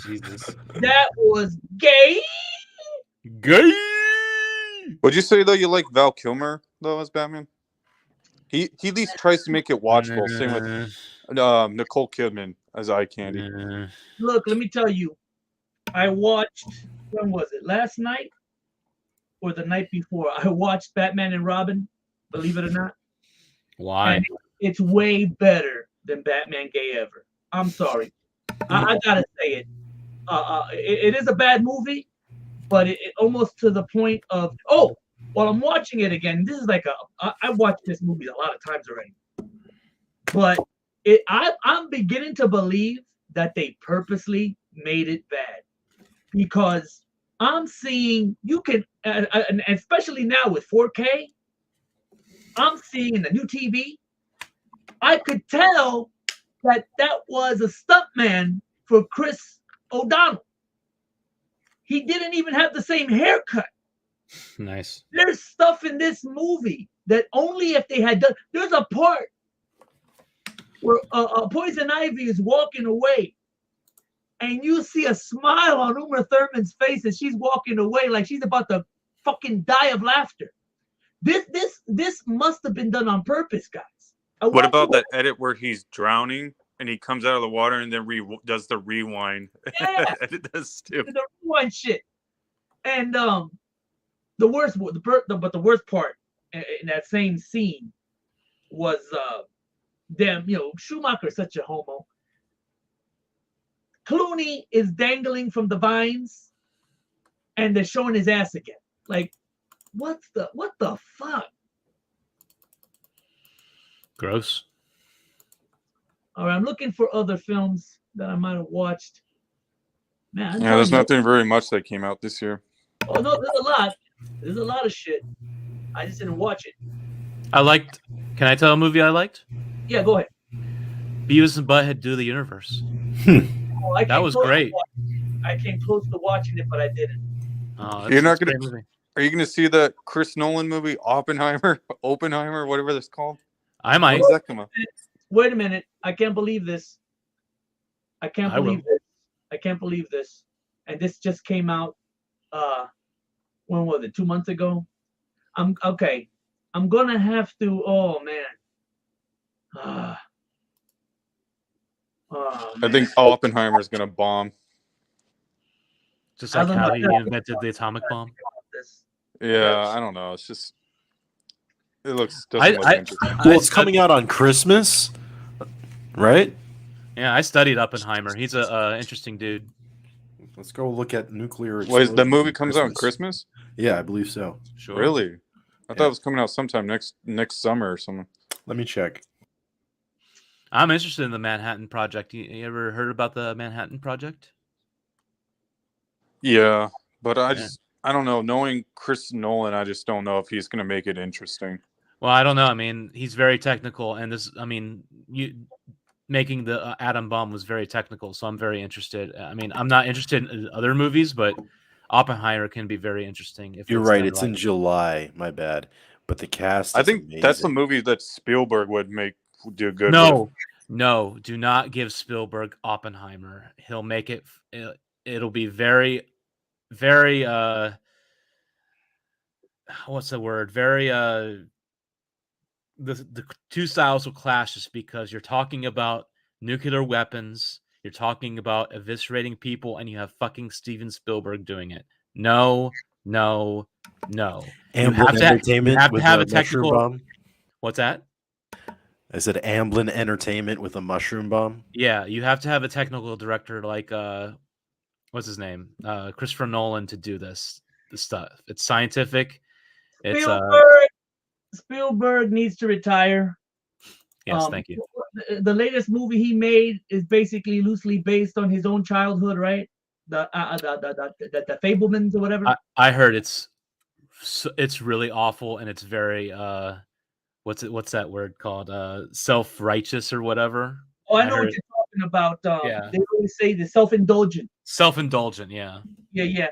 Jesus. That was gay. Gay. Would you say though you like Val Kilmer though as Batman? He at least tries to make it watchable. Same with Nicole Kidman as Eye Candy. Look, let me tell you, I watched, when was it? Last night or the night before? I watched Batman and Robin. Believe it or not. Why? And it's way better than Batman Gay Ever. I'm sorry. I gotta say it. It is a bad movie, but it almost to the point of, while I'm watching it again, this is like I watched this movie a lot of times already, but I'm beginning to believe that they purposely made it bad, because I'm seeing you can, and especially now with 4K, I'm seeing the new TV. I could tell that was a stuntman for Chris O'Donnell. He didn't even have the same haircut. Nice. There's stuff in this movie that only if they had done. There's a part where Poison Ivy is walking away, and you see a smile on Uma Thurman's face as she's walking away, like she's about to fucking die of laughter. This must have been done on purpose, guys. What about that edit where he's drowning and he comes out of the water and then does the rewind? Yeah, That's stupid. the rewind shit. And the worst part in that same scene was Schumacher's such a homo. Clooney is dangling from the vines, and they're showing his ass again. Like, what the fuck? Gross. All right, I'm looking for other films that I might have watched. Man, Yeah, there's nothing very much that came out this year. Oh no, there's a lot. There's a lot of shit. I just didn't watch it. Can I tell a movie I liked? Yeah, go ahead. Beavis and Butthead Do the Universe. Oh, That was great. I came close to watching it, but I didn't. Oh, You're not it's a gonna- great movie. Are you going to see the Chris Nolan movie, Oppenheimer, whatever that's called? I might. When does that come out? Wait a minute. I can't believe this. I can't I will. believe this. I can't believe this. And this just came out when was it? 2 months ago? I'm gonna have to. Oh man. I think Oppenheimer's going to bomb. Just like I don't how know. he invented the atomic bomb. This. Yeah, I don't know. It's just it doesn't look interesting. Well, it's coming out on Christmas, right? Yeah, I studied Oppenheimer. He's a interesting dude. Let's go look at nuclear. Wait, the explosion movie on comes out on Christmas? Yeah, I believe so. Sure. Really? I thought it was coming out sometime next summer or something. Let me check. I'm interested in the Manhattan Project. You ever heard about the Manhattan Project? Yeah, but I don't know. Knowing Chris Nolan, I just don't know if he's going to make it interesting. Well, I don't know. I mean, he's very technical, and making the atom bomb was very technical, so I'm very interested. I mean, I'm not interested in other movies, but Oppenheimer can be very interesting. If You're right. done It's in July. My bad. But the cast. I is think that's a amazing. movie that Spielberg would do good. No, do not give Spielberg Oppenheimer. He'll make it. It'll be very, very. What's the word? Very. The two styles will clash just because you're talking about nuclear weapons, you're talking about eviscerating people, and you have fucking Steven Spielberg doing it. No. Amblin You have to Entertainment with have a a technical. mushroom bomb. What's that? I said Amblin Entertainment with a mushroom bomb. Yeah, you have to have a technical director like what's his name? Christopher Nolan to do this stuff. It's scientific. It's Spielberg needs to retire. yes, thank you. The latest movie he made is basically loosely based on his own childhood, right? The Fablemans or whatever. I heard it's really awful and it's very what's that word called? Self-righteous or whatever. Oh, I know what you're talking about. Yeah. They always say the self-indulgent. Self-indulgent, yeah. Yeah.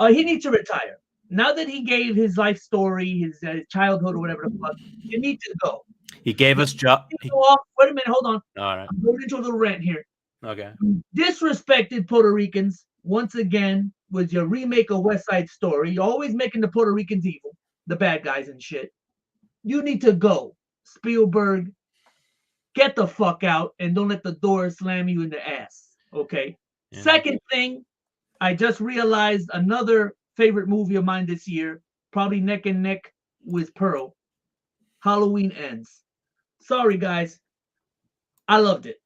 He needs to retire. Now that he gave his life story, his childhood or whatever the fuck, you need to go. He gave us Wait a minute, hold on. All right. I'm going into a little rant here. Okay. Disrespected Puerto Ricans once again with your remake of West Side Story. You're always making the Puerto Ricans evil, the bad guys and shit. You need to go, Spielberg. Get the fuck out and don't let the door slam you in the ass. Okay. Yeah. Second thing, I just realized another favorite movie of mine this year, probably neck and neck with Pearl. Halloween Ends. Sorry, guys. I loved it.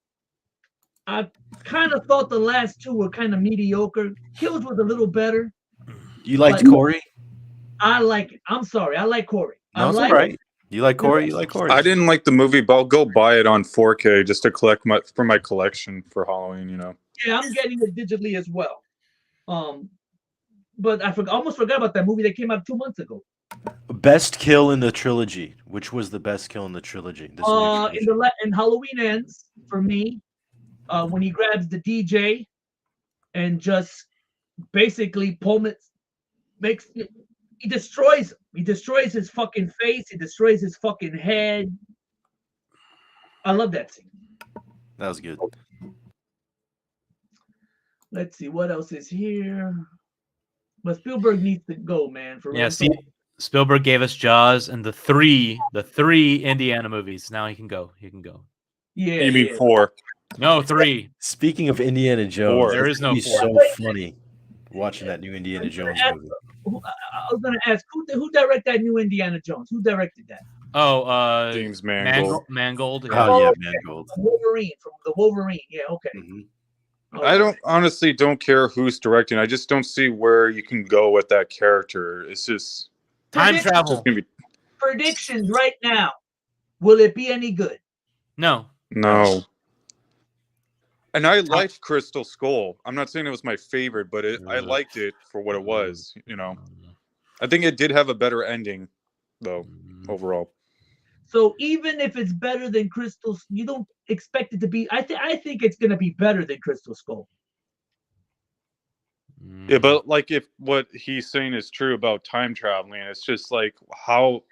I kind of thought the last two were kind of mediocre. Kills was a little better. You liked But- Corey? I like it. I'm sorry. I like Corey. No, I it's like all right. You like Corey? You like Corey? I didn't like the movie, but I'll go buy it on 4K just to collect for my collection for Halloween. You know. Yeah, I'm getting it digitally as well. But I almost forgot about that movie that came out 2 months ago. Best kill in the trilogy. Which was the best kill in the trilogy? This new trilogy. In Halloween Ends for me, when he grabs the DJ and just basically he destroys him. He destroys his fucking face. He destroys his fucking head. I love that scene. That was good. Let's see what else is here. But Spielberg needs to go, man. For Yeah, real. see, Spielberg gave us Jaws and the three Indiana movies. Now he can go. He can go. Yeah. You mean yeah. 4? No, 3. Speaking of Indiana Jones, Four. There it's is no gonna be four. so funny watching that new Indiana Jones movie. I was gonna ask who directed that new Indiana Jones? Who directed that? Oh, James Mangold. Mangold. Oh yeah, Mangold. Wolverine from the Wolverine. Yeah, okay. Mhm. I don't honestly don't care who's directing. I just don't see where you can go with that character. It's just Time Predict- travel. gonna be predictions right now. Will it be any good? No. no. And I liked Crystal Skull. I'm not saying it was my favorite, but I liked it for what it was. You know, I think it did have a better ending, though, overall. So even if it's better than Crystal, you don't expect it to be. I think it's gonna be better than Crystal Skull. Yeah, but like if what he's saying is true about time traveling, it's just like how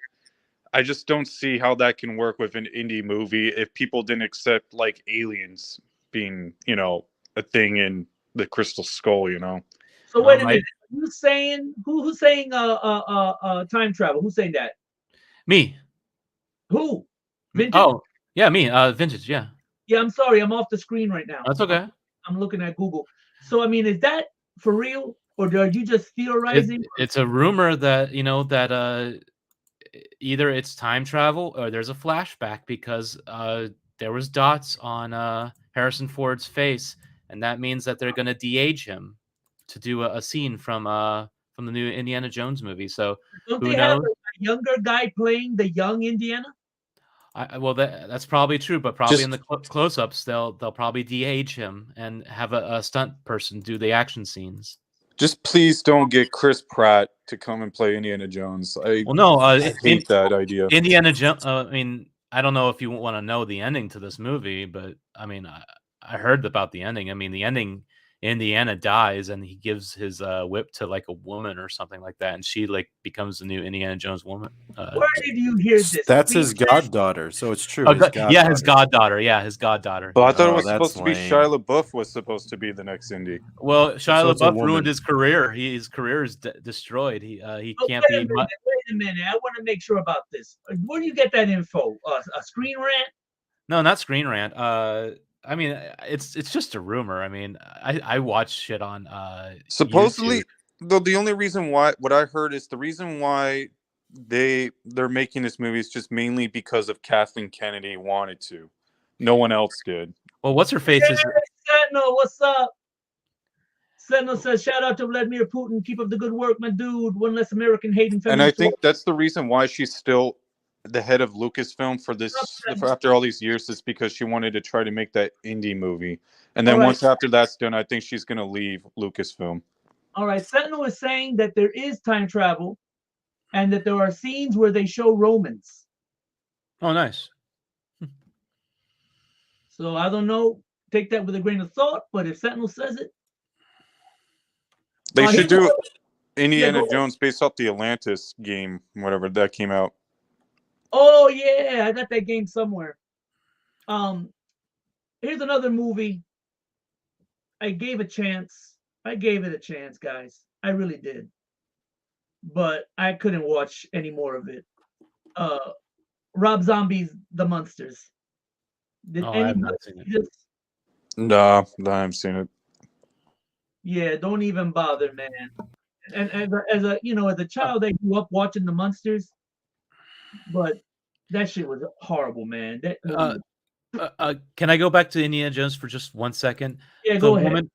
I just don't see how that can work with an indie movie if people didn't accept like aliens being, you know, a thing in the Crystal Skull, you know. So wait a minute. Who's saying who's saying time travel? Who's saying that? Me. Who? Vintage? Oh, yeah, me. Vintage. Yeah, Yeah, I'm sorry, I'm off the screen right now. that's okay. I'm looking at Google. So I mean, is that for real, or are you just theorizing? It's a rumor that that either it's time travel or there's a flashback because there was dots on Harrison Ford's face, and that means that they're going to de-age him to do a scene from the new Indiana Jones movie. So Don't who they have knows? a younger guy playing the young Indiana? Well, that's probably true, but probably in the close-ups, they'll probably de-age him and have a stunt person do the action scenes. Just please don't get Chris Pratt to come and play Indiana Jones. I hate that idea. Indiana Jones. I mean, I don't know if you want to know the ending to this movie, but I mean, I heard about the ending. I mean, the ending, Indiana dies and he gives his whip to like a woman or something like that, and she like becomes the new Indiana Jones woman. Where did you hear this? That's his goddaughter, so it's true. Yeah, his goddaughter. Yeah, his goddaughter. But I thought it was that's supposed to be lame. Shia LaBeouf was supposed to be the next Indy. Well, Shia it's a LaBeouf woman. ruined his career. His career is destroyed. He can't Wait be. a minute. I want to make sure about this. Where do you get that info? A Screen Rant? No, not Screen Rant. I mean, it's just a rumor. I mean, I watch shit on Supposedly, YouTube. though, the only reason why what I heard is the reason why they're making this movie is just mainly because of Kathleen Kennedy wanted to. No one else did. Well, what's her face is Sentinel, what's up? Sentinel says, shout out to Vladimir Putin. Keep up the good work, my dude. One less American hating family. And I think that's the reason why she's still the head of Lucasfilm for this after all these years is because she wanted to try to make that indie movie. And then once after that's done, I think she's going to leave Lucasfilm. All right. Sentinel is saying that there is time travel and that there are scenes where they show Romans. Oh, nice. So I don't know. Take that with a grain of salt. But if Sentinel says it, they should do Indiana Jones based off the Atlantis game, whatever that came out. Oh yeah, I got that game somewhere. Here's another movie. I gave a chance. I gave it a chance, guys. I really did. But I couldn't watch any more of it. Rob Zombie's The Munsters. Did I have anybody not seen see this? Nah, I haven't seen it. Yeah, don't even bother, man. And as a child, I grew up watching The Munsters. But that shit was horrible, man. Can I go back to Indiana Jones for just 1 second? Yeah, go ahead.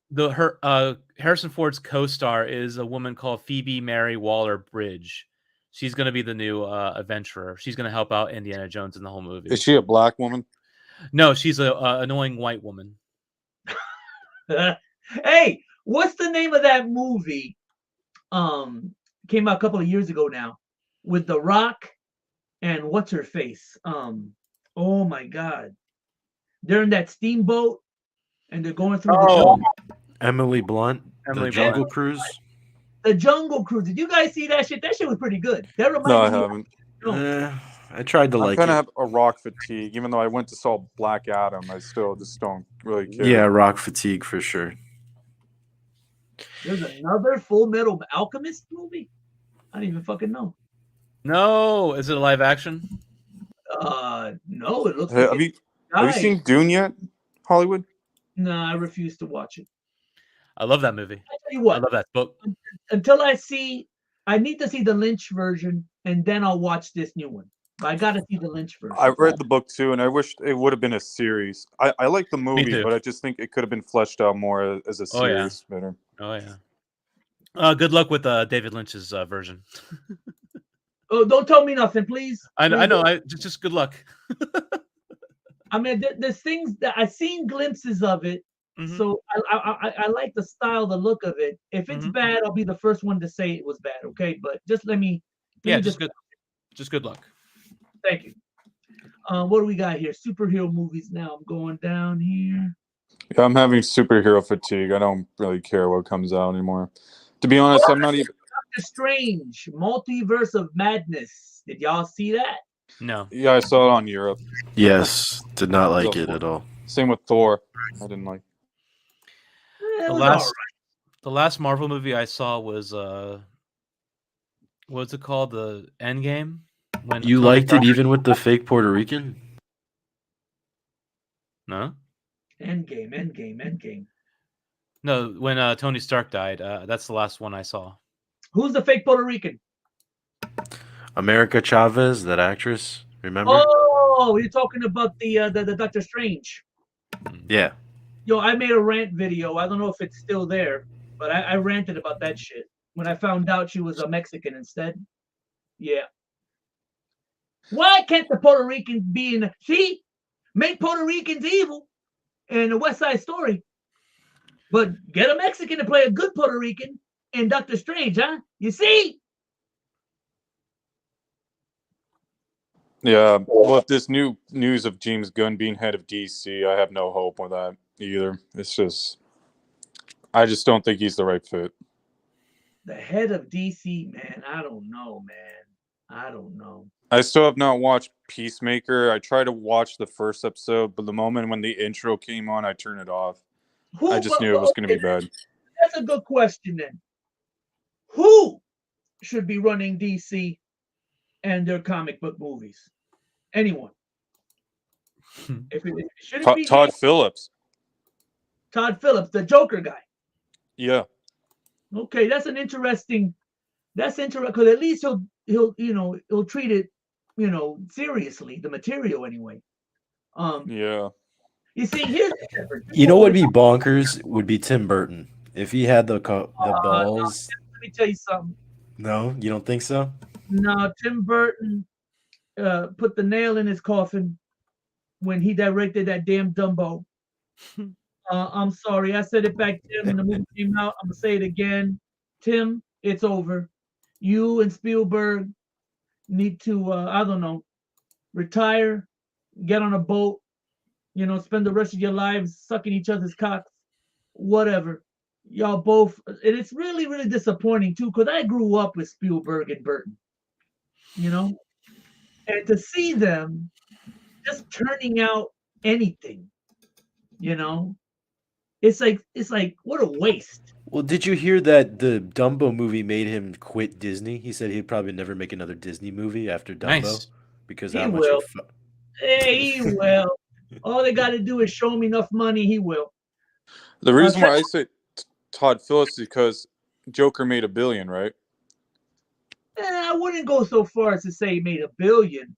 Harrison Ford's co-star is a woman called Phoebe Mary Waller-Bridge. She's going to be the new adventurer. She's going to help out Indiana Jones in the whole movie. Is she a black woman? No, she's a annoying white woman. Hey, what's the name of that movie? Came out a couple of years ago now with The Rock and what's her face? Oh my God. They're in that steamboat and they're going through the Emily Blunt, Emily the Jungle Blunt. Cruise. The Jungle Cruise. Did you guys see that shit? That shit was pretty good. That No, I reminded me. haven't. I tried to I like kind it. of have a rock fatigue. Even though I went to saw Black Adam, I still just don't really care. Yeah, rock fatigue for sure. There's another Full Metal Alchemist movie. I don't even fucking know. No, is it a live action? No, it looks Hey, like have you seen Dune yet, Hollywood? No, I refuse to watch it. I love that movie. I tell you I what, love that book. until I need to see the Lynch version, and then I'll watch this new one. But I got to see the Lynch version. I read the book too, and I wish it would have been a series. I like the movie, too. but I just think it could have been fleshed out more as a Oh, yeah. series. Better. Oh yeah. Good luck with David Lynch's version. Oh, don't tell me nothing, please. I Please know. don't. Just good luck. I mean, there's things that I've seen glimpses of it. Mhm. So I like the style, the look of it. If it's Mhm. bad, I'll be the first one to say it was bad. Okay, but just let me. Yeah, me just good luck. Thank you. What do we got here? Superhero movies. Now I'm going down here. Yeah, I'm having superhero fatigue. I don't really care what comes out anymore. To be honest, I'm not even. Doctor Strange, Multiverse of Madness. Did y'all see that? No. Yeah, I saw it on Europe. Yes, did not like it at all. Same with Thor. I didn't like. It The was last alright. the last Marvel movie I saw was what's it called? The Endgame. When You Tony liked Stark- it even with the fake Puerto Rican? No. Endgame. No, when Tony Stark died. That's the last one I saw. Who's the fake Puerto Rican? America Chavez, that actress, remember? Oh, you're talking about the Doctor Strange. Yeah. Yo, I made a rant video. I don't know if it's still there, but I ranted about that shit when I found out she was a Mexican instead. Yeah. Why can't the Puerto Ricans be in? See, make Puerto Ricans evil in the West Side Story, but get a Mexican to play a good Puerto Rican in Doctor Strange, huh? You see? Yeah, well, if this new news of James Gunn being head of DC, I have no hope with that either. It's just, I just don't think he's the right fit. The head of DC, man. I don't know, man. I don't know. I still have not watched Peacemaker. I tried to watch the first episode, but the moment when the intro came on, I turned it off. I just knew it was going to be bad. That's a good question then. Who should be running DC and their comic book movies? Anyone. If it shouldn't be Todd Phillips. Todd Phillips, the Joker guy. Yeah. Okay, that's interesting because at least he'll treat it, seriously, the material anyway. Yeah. You see, here's the difference. You know what would be bonkers would be Tim Burton. If he had the balls. Let me tell you something. No, you don't think so? No, Tim Burton put the nail in his coffin when he directed that damn Dumbo. I'm sorry, I said it back then when the movie came out. I'm gonna say it again. Tim, it's over. You and Spielberg need to, I don't know, retire, get on a boat, spend the rest of your lives sucking each other's cocks, whatever. Y'all both, and it's really, really disappointing too, because I grew up with Spielberg and Burton, and to see them just turning out anything, it's like what a waste. Well, did you hear that the Dumbo movie made him quit Disney? He said he'd probably never make another Disney movie after Dumbo Nice. because He how much will. it Hey, he will. All they got to do is show him enough money. He will. The reason why I say Todd Phillips is because Joker made $1 billion, right? I wouldn't go so far as to say he made $1 billion,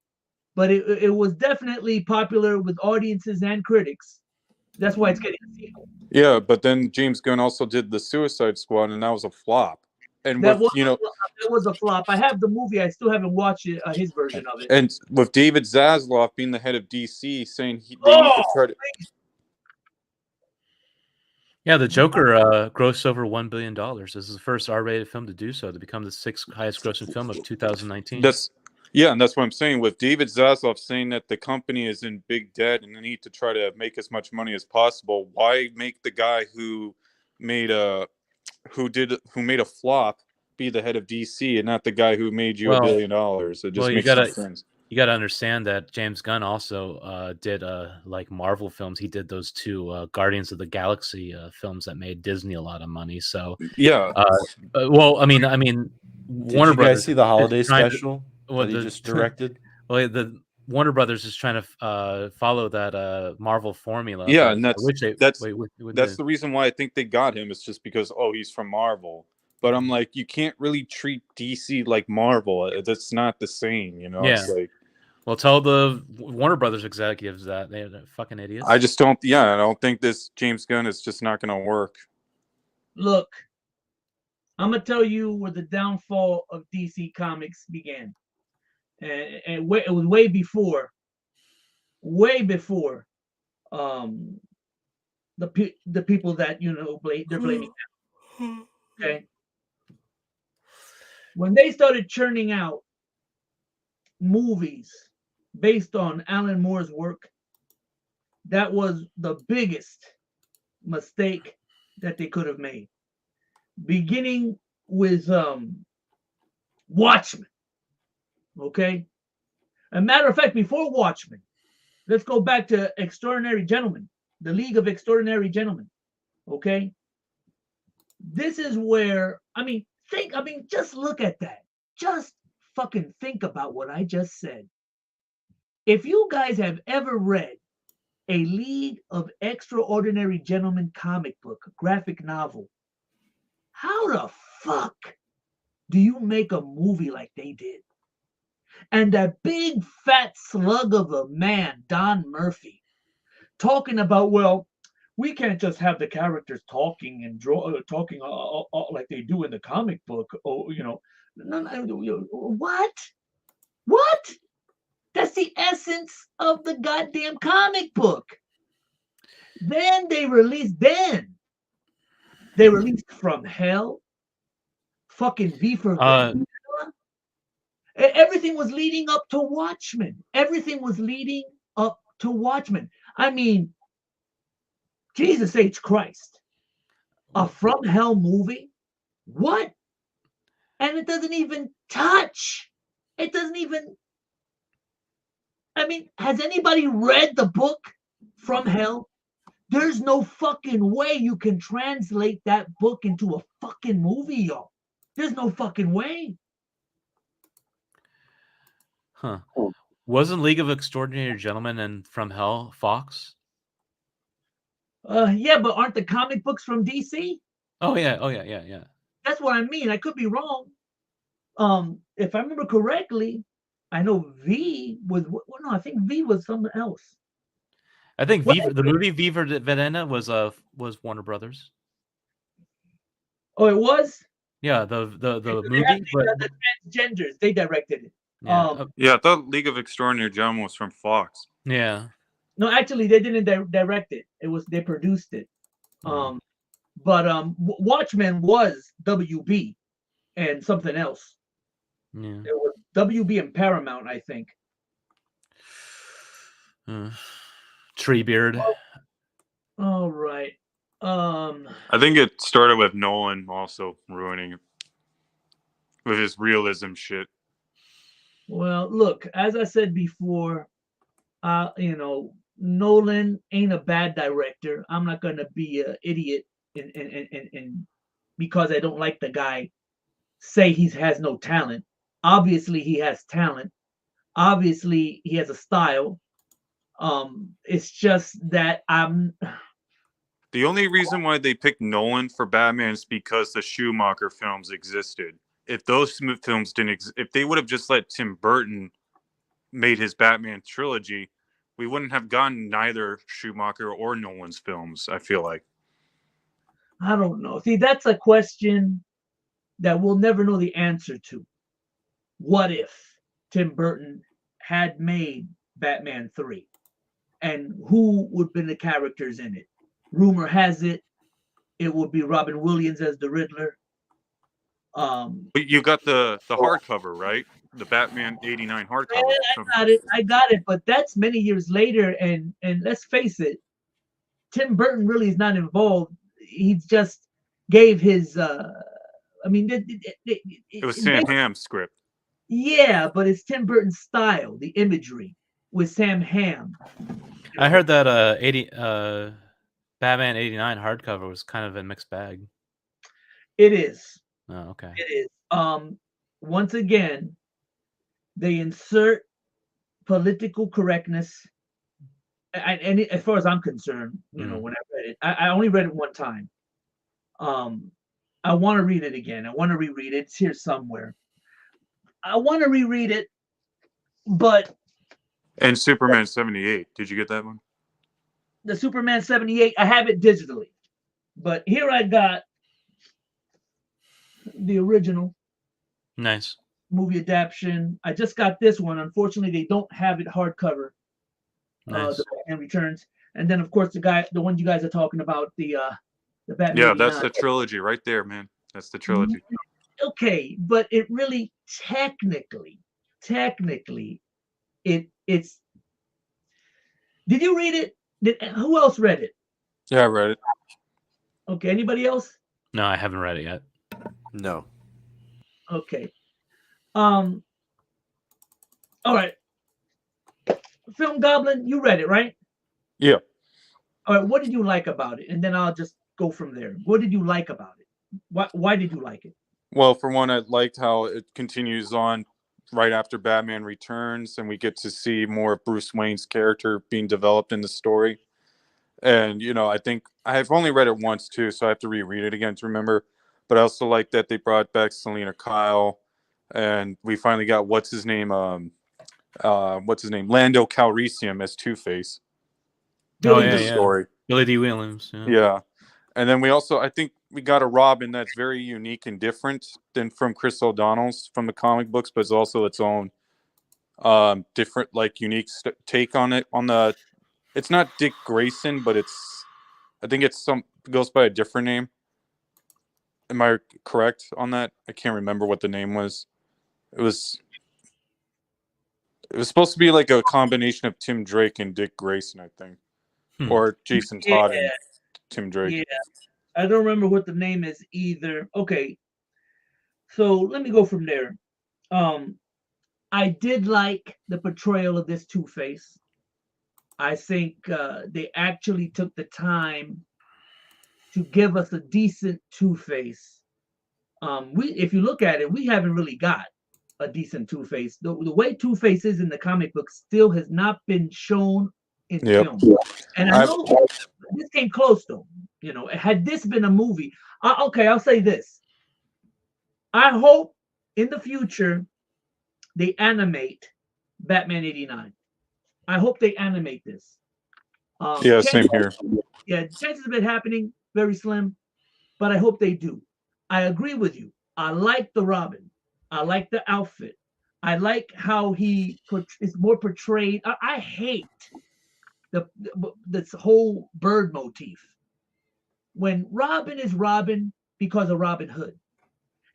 but it was definitely popular with audiences and critics. That's why it's getting a sequel. Yeah, but then James Gunn also did the Suicide Squad, and that was a flop. And That with, was a flop. I have the movie. I still haven't watched it, his version of it. and with David Zaslav being the head of DC, saying they need to try to. Yeah, the Joker grossed over $1 billion. This is the first R-rated film to do so, to become the 6th highest grossing film of 2019. And that's what I'm saying. With David Zaslav saying that the company is in big debt and they need to try to make as much money as possible, why make the guy who made who made a flop be the head of DC and not the guy who made you $1 billion. It just makes no sense. You got to understand that James Gunn also did like Marvel films. He did those 2 Guardians of the Galaxy films that made Disney a lot of money. So yeah. Well, I mean, Warner Brothers. Did you guys see the holiday special that he just directed? Well, the Warner Brothers is trying to follow that Marvel formula. Yeah, and that's the reason why I think they got him. It's just because he's from Marvel. But I'm like, you can't really treat DC like Marvel. That's not the same, you know. Yeah. It's like, well, tell the Warner Brothers executives that they're fucking idiots. I just don't. Yeah, I don't think this James Gunn is just not going to work. Look, I'm gonna tell you where the downfall of DC Comics began, and it was way before the people that they're blaming now. Okay, when they started churning out movies based on Alan Moore's work, that was the biggest mistake that they could have made. Beginning with Watchmen. Okay? A matter of fact, before Watchmen, let's go back to Extraordinary Gentlemen, the League of Extraordinary Gentlemen. Okay? This is where, just look at that. Just fucking think about what I just said. If you guys have ever read a League of Extraordinary Gentlemen comic book, graphic novel, how the fuck do you make a movie like they did? And that big fat slug of a man, Don Murphy, talking about, well, we can't just have the characters talking and talking like they do in the comic book. What? What? That's the essence of the goddamn comic book. Then they released From Hell, fucking V for Vendetta. Everything was leading up to Watchmen. Everything was leading up to Watchmen. I mean, Jesus H. Christ. A From Hell movie? What? And it doesn't even touch. It doesn't even... has anybody read the book From Hell? There's no fucking way you can translate that book into a fucking movie, y'all. There's no fucking way. Huh. Wasn't League of Extraordinary Gentlemen and From Hell Fox? Yeah, but aren't the comic books from DC? Oh yeah. That's what I mean. I could be wrong. If I remember correctly, I know V was... no, I think V was something else. I think the movie V for Vendetta was Warner Brothers. Oh, it was? Yeah, the movie. The transgenders, they directed it. Yeah, I thought League of Extraordinary Gentlemen was from Fox. Yeah. No, actually, they didn't direct it. They produced it. But Watchmen was WB and something else. Yeah. It was WB and Paramount, I think. Treebeard. All right. I think it started with Nolan also ruining it with his realism shit. Well, look, as I said before, Nolan ain't a bad director. I'm not gonna be an idiot and because I don't like the guy, say he has no talent. Obviously, he has talent. Obviously, he has a style. It's just that the only reason why they picked Nolan for Batman is because the Schumacher films existed. If those films didn't if they would have just let Tim Burton made his Batman trilogy, we wouldn't have gotten neither Schumacher or Nolan's films, I feel like. I don't know. See, that's a question that we'll never know the answer to. What if Tim Burton had made Batman 3? And who would have been the characters in it? Rumor has it would be Robin Williams as the Riddler. But you got the hardcover, right? The Batman 89 hardcover. I got it, but that's many years later, and let's face it, Tim Burton really is not involved. He's just gave his. I mean, It was Sam Hamm's script. yeah, but it's Tim Burton's style, the imagery with Sam Hamm. I heard that Batman 89 hardcover was kind of a mixed bag. It is. Oh, okay. It is. Once again, they insert political correctness. And as far as I'm concerned, you know, when I read it, I only read it one time. I want to read it again. I want to reread it. It's here somewhere. I want to reread it, but. And Superman 78. Did you get that one? The Superman 78, I have it digitally. But here I got the original. Nice. Movie adaptation. I just got this one. Unfortunately, they don't have it hardcover. Nice. The Batman Returns. And then, of course, the one you guys are talking about, the Batman. Yeah, that's the trilogy right there, man. That's the trilogy. Okay, but it really technically, it's. Did you read it? Who else read it? Yeah, I read it. Okay, anybody else? No, I haven't read it yet. No. Okay. All right. Film Goblin, you read it, right? Yeah. All right. What did you like about it? And then I'll just go from there. What did you like about it? Why did you like it? Well, for one, I liked how it continues on right after Batman Returns, and we get to see more of Bruce Wayne's character being developed in the story. And, you know, I think I've only read it once too, so I have to reread it again to remember. But I also like that they brought back Selena Kyle, and we finally got what's his name, Lando Calrissian as Two-Face. Oh, in the yeah. story. Billy D. Williams. Yeah. And then we also, I think we got a Robin that's very unique and different than from Chris O'Donnell's from the comic books, but it's also its own different, like, unique take on it. It's not Dick Grayson, but I think it goes by a different name. Am I correct on that? I can't remember what the name was. It was supposed to be like a combination of Tim Drake and Dick Grayson, I think. Or Jason Todd and Tim Drake. Yeah. I don't remember what the name is either. Okay. So let me go from there. I did like the portrayal of this Two-Face. I think they actually took the time to give us a decent Two-Face. If you look at it, we haven't really got a decent Two-Face. The way Two-Face is in the comic book still has not been shown in film. And I know this came close though. You know, had this been a movie, okay, I'll say this. I hope in the future they animate Batman 89. I hope they animate this. Yeah, same here. Yeah, chances of it happening very slim, but I hope they do. I agree with you. I like the Robin. I like the outfit. I like how he is more portrayed. I hate this whole bird motif. When Robin is Robin because of Robin Hood.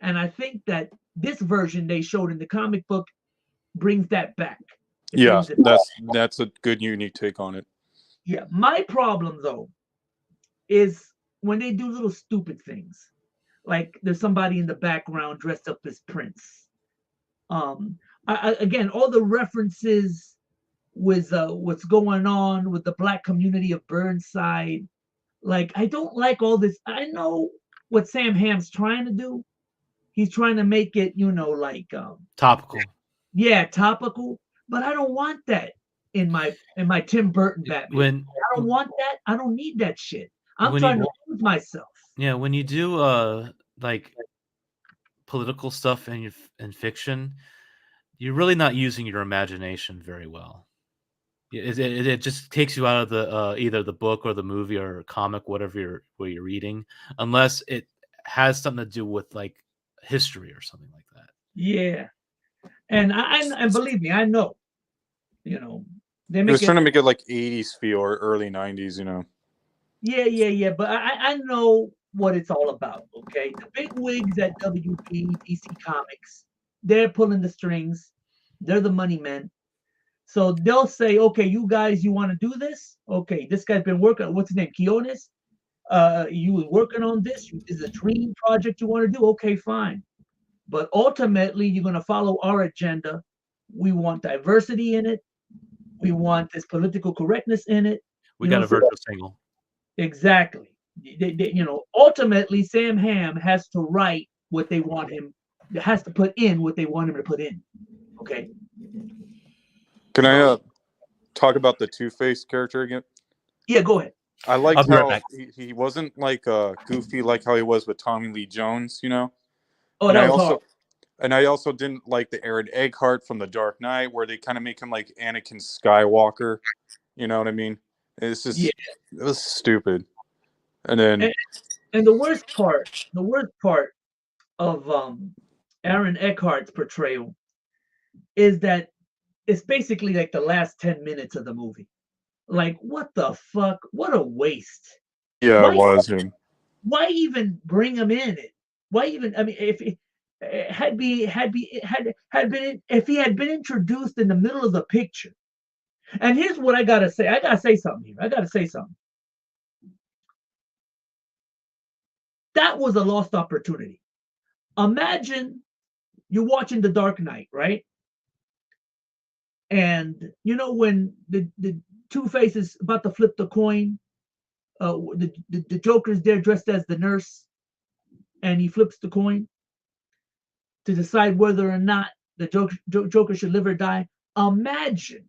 And I think that this version they showed in the comic book brings that back. That's a good unique take on it. Yeah, my problem though is when they do little stupid things, like there's somebody in the background dressed up as Prince. Again, all the references with what's going on with the Black community of Burnside. Like, I don't like all this. I know what Sam Hamm's trying to do. He's trying to make it, you know, like topical. Yeah, topical. But I don't want that in my Tim Burton Batman. I don't want that. I don't need that shit. I'm trying to lose myself. Yeah, when you do like political stuff in fiction, you're really not using your imagination very well. It just takes you out of the either the book or the movie or comic, whatever you're reading, unless it has something to do with like history or something like that. Yeah, and and believe me, I know. You know, they're trying to make it like 80s feel or early 90s. You know. Yeah. But I know what it's all about. Okay, the big wigs at WB, DC Comics, they're pulling the strings. They're the money men. So they'll say, okay, you guys, you want to do this? Okay, this guy's been working. What's his name? Quinones? You were working on this. This is a dream project you want to do. Okay, fine. But ultimately, you're going to follow our agenda. We want diversity in it. We want this political correctness in it. We got a virtual single. Exactly. Ultimately, Sam Hamm has to write what they want him. Has to put in what they want him to put in. Okay. Can I talk about the Two-Face character again? Yeah, go ahead. I liked I'll be right how back. he wasn't like goofy like how he was with Tommy Lee Jones, you know. Oh, And that I was also hard. and I also didn't like the Aaron Eckhart from The Dark Knight, where they kind of make him like Anakin Skywalker. You know what I mean? It's just Yeah. it was stupid. And then And the worst part of Aaron Eckhart's portrayal is that it's basically like the last 10 minutes of the movie. Like, what the fuck? What a waste. yeah, Why- it was him. Why even bring him in it? Why even? I mean, if if he had been introduced in the middle of the picture. And here's what I gotta say. I gotta say something here. That was a lost opportunity. Imagine you're watching The Dark Knight, right? And you know when the Two-Face is about to flip the coin, the Joker's there dressed as the nurse, and he flips the coin to decide whether or not the Joker should live or die. Imagine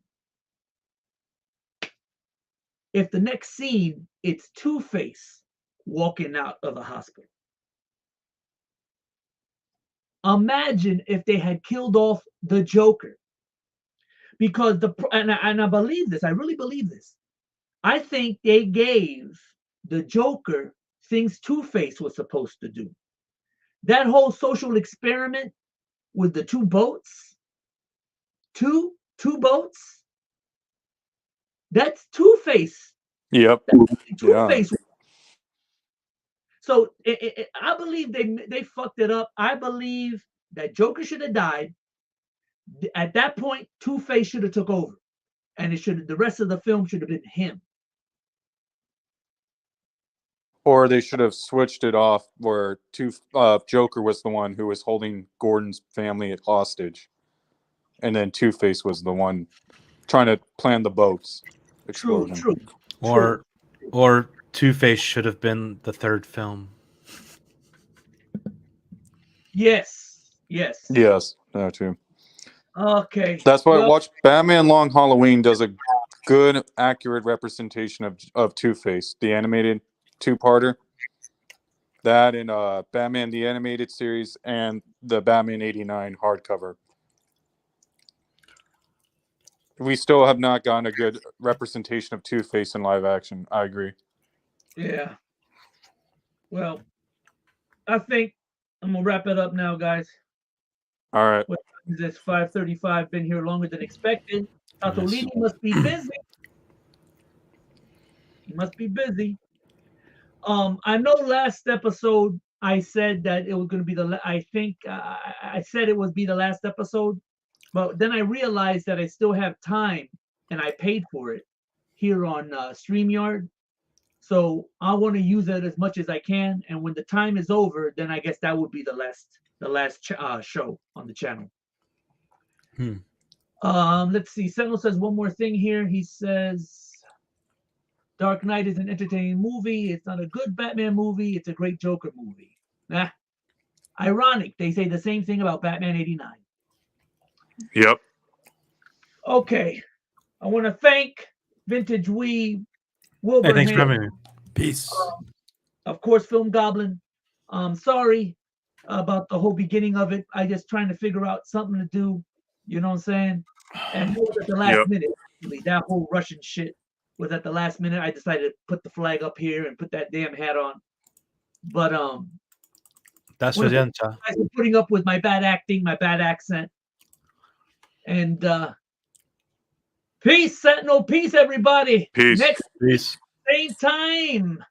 if the next scene it's Two-Face walking out of the hospital. Imagine if they had killed off the Joker. Because and I believe this, I really believe this. I think they gave the Joker things Two-Face was supposed to do. That whole social experiment with the two boats, two boats, that's Two-Face. Yep. Two-Face. Yeah. So I believe they fucked it up. I believe that Joker should have died. At that point, Two-Face should have took over, and the rest of the film should have been him. Or they should have switched it off where Joker was the one who was holding Gordon's family at hostage, and then Two-Face was the one trying to plan the boats exploding. True. Or Two-Face should have been the third film. Yes, that too. Okay. That's why I watched Batman Long Halloween does a good, accurate representation of Two-Face, the animated two-parter. That and Batman the Animated Series and the Batman 89 hardcover. We still have not gotten a good representation of Two-Face in live action. I agree. Yeah. Well, I think I'm going to wrap it up now, guys. All right. It's 5:35. Been here longer than expected. Tatolini must be busy. He must be busy. I know last episode I said that it was going to be I said it would be the last episode, but then I realized that I still have time and I paid for it here on StreamYard. So I want to use it as much as I can, and when the time is over, then I guess that would be the last show on the channel. Let's see. Sentinel says one more thing here. He says, Dark Knight is an entertaining movie. It's not a good Batman movie. It's a great Joker movie. Ironic. They say the same thing about Batman 89. Yep. Okay. I want to thank Vintage Weeb, Wilbur. Hey, thanks for having me. Peace. Of course, Film Goblin. Sorry about the whole beginning of it. I just trying to figure out something to do. You know what I'm saying? And it was at the last minute. Actually, that whole Russian shit was at the last minute. I decided to put the flag up here and put that damn hat on. But that's for the putting up with my bad acting, my bad accent. And peace, Sentinel. Peace, everybody. Peace. Next same time.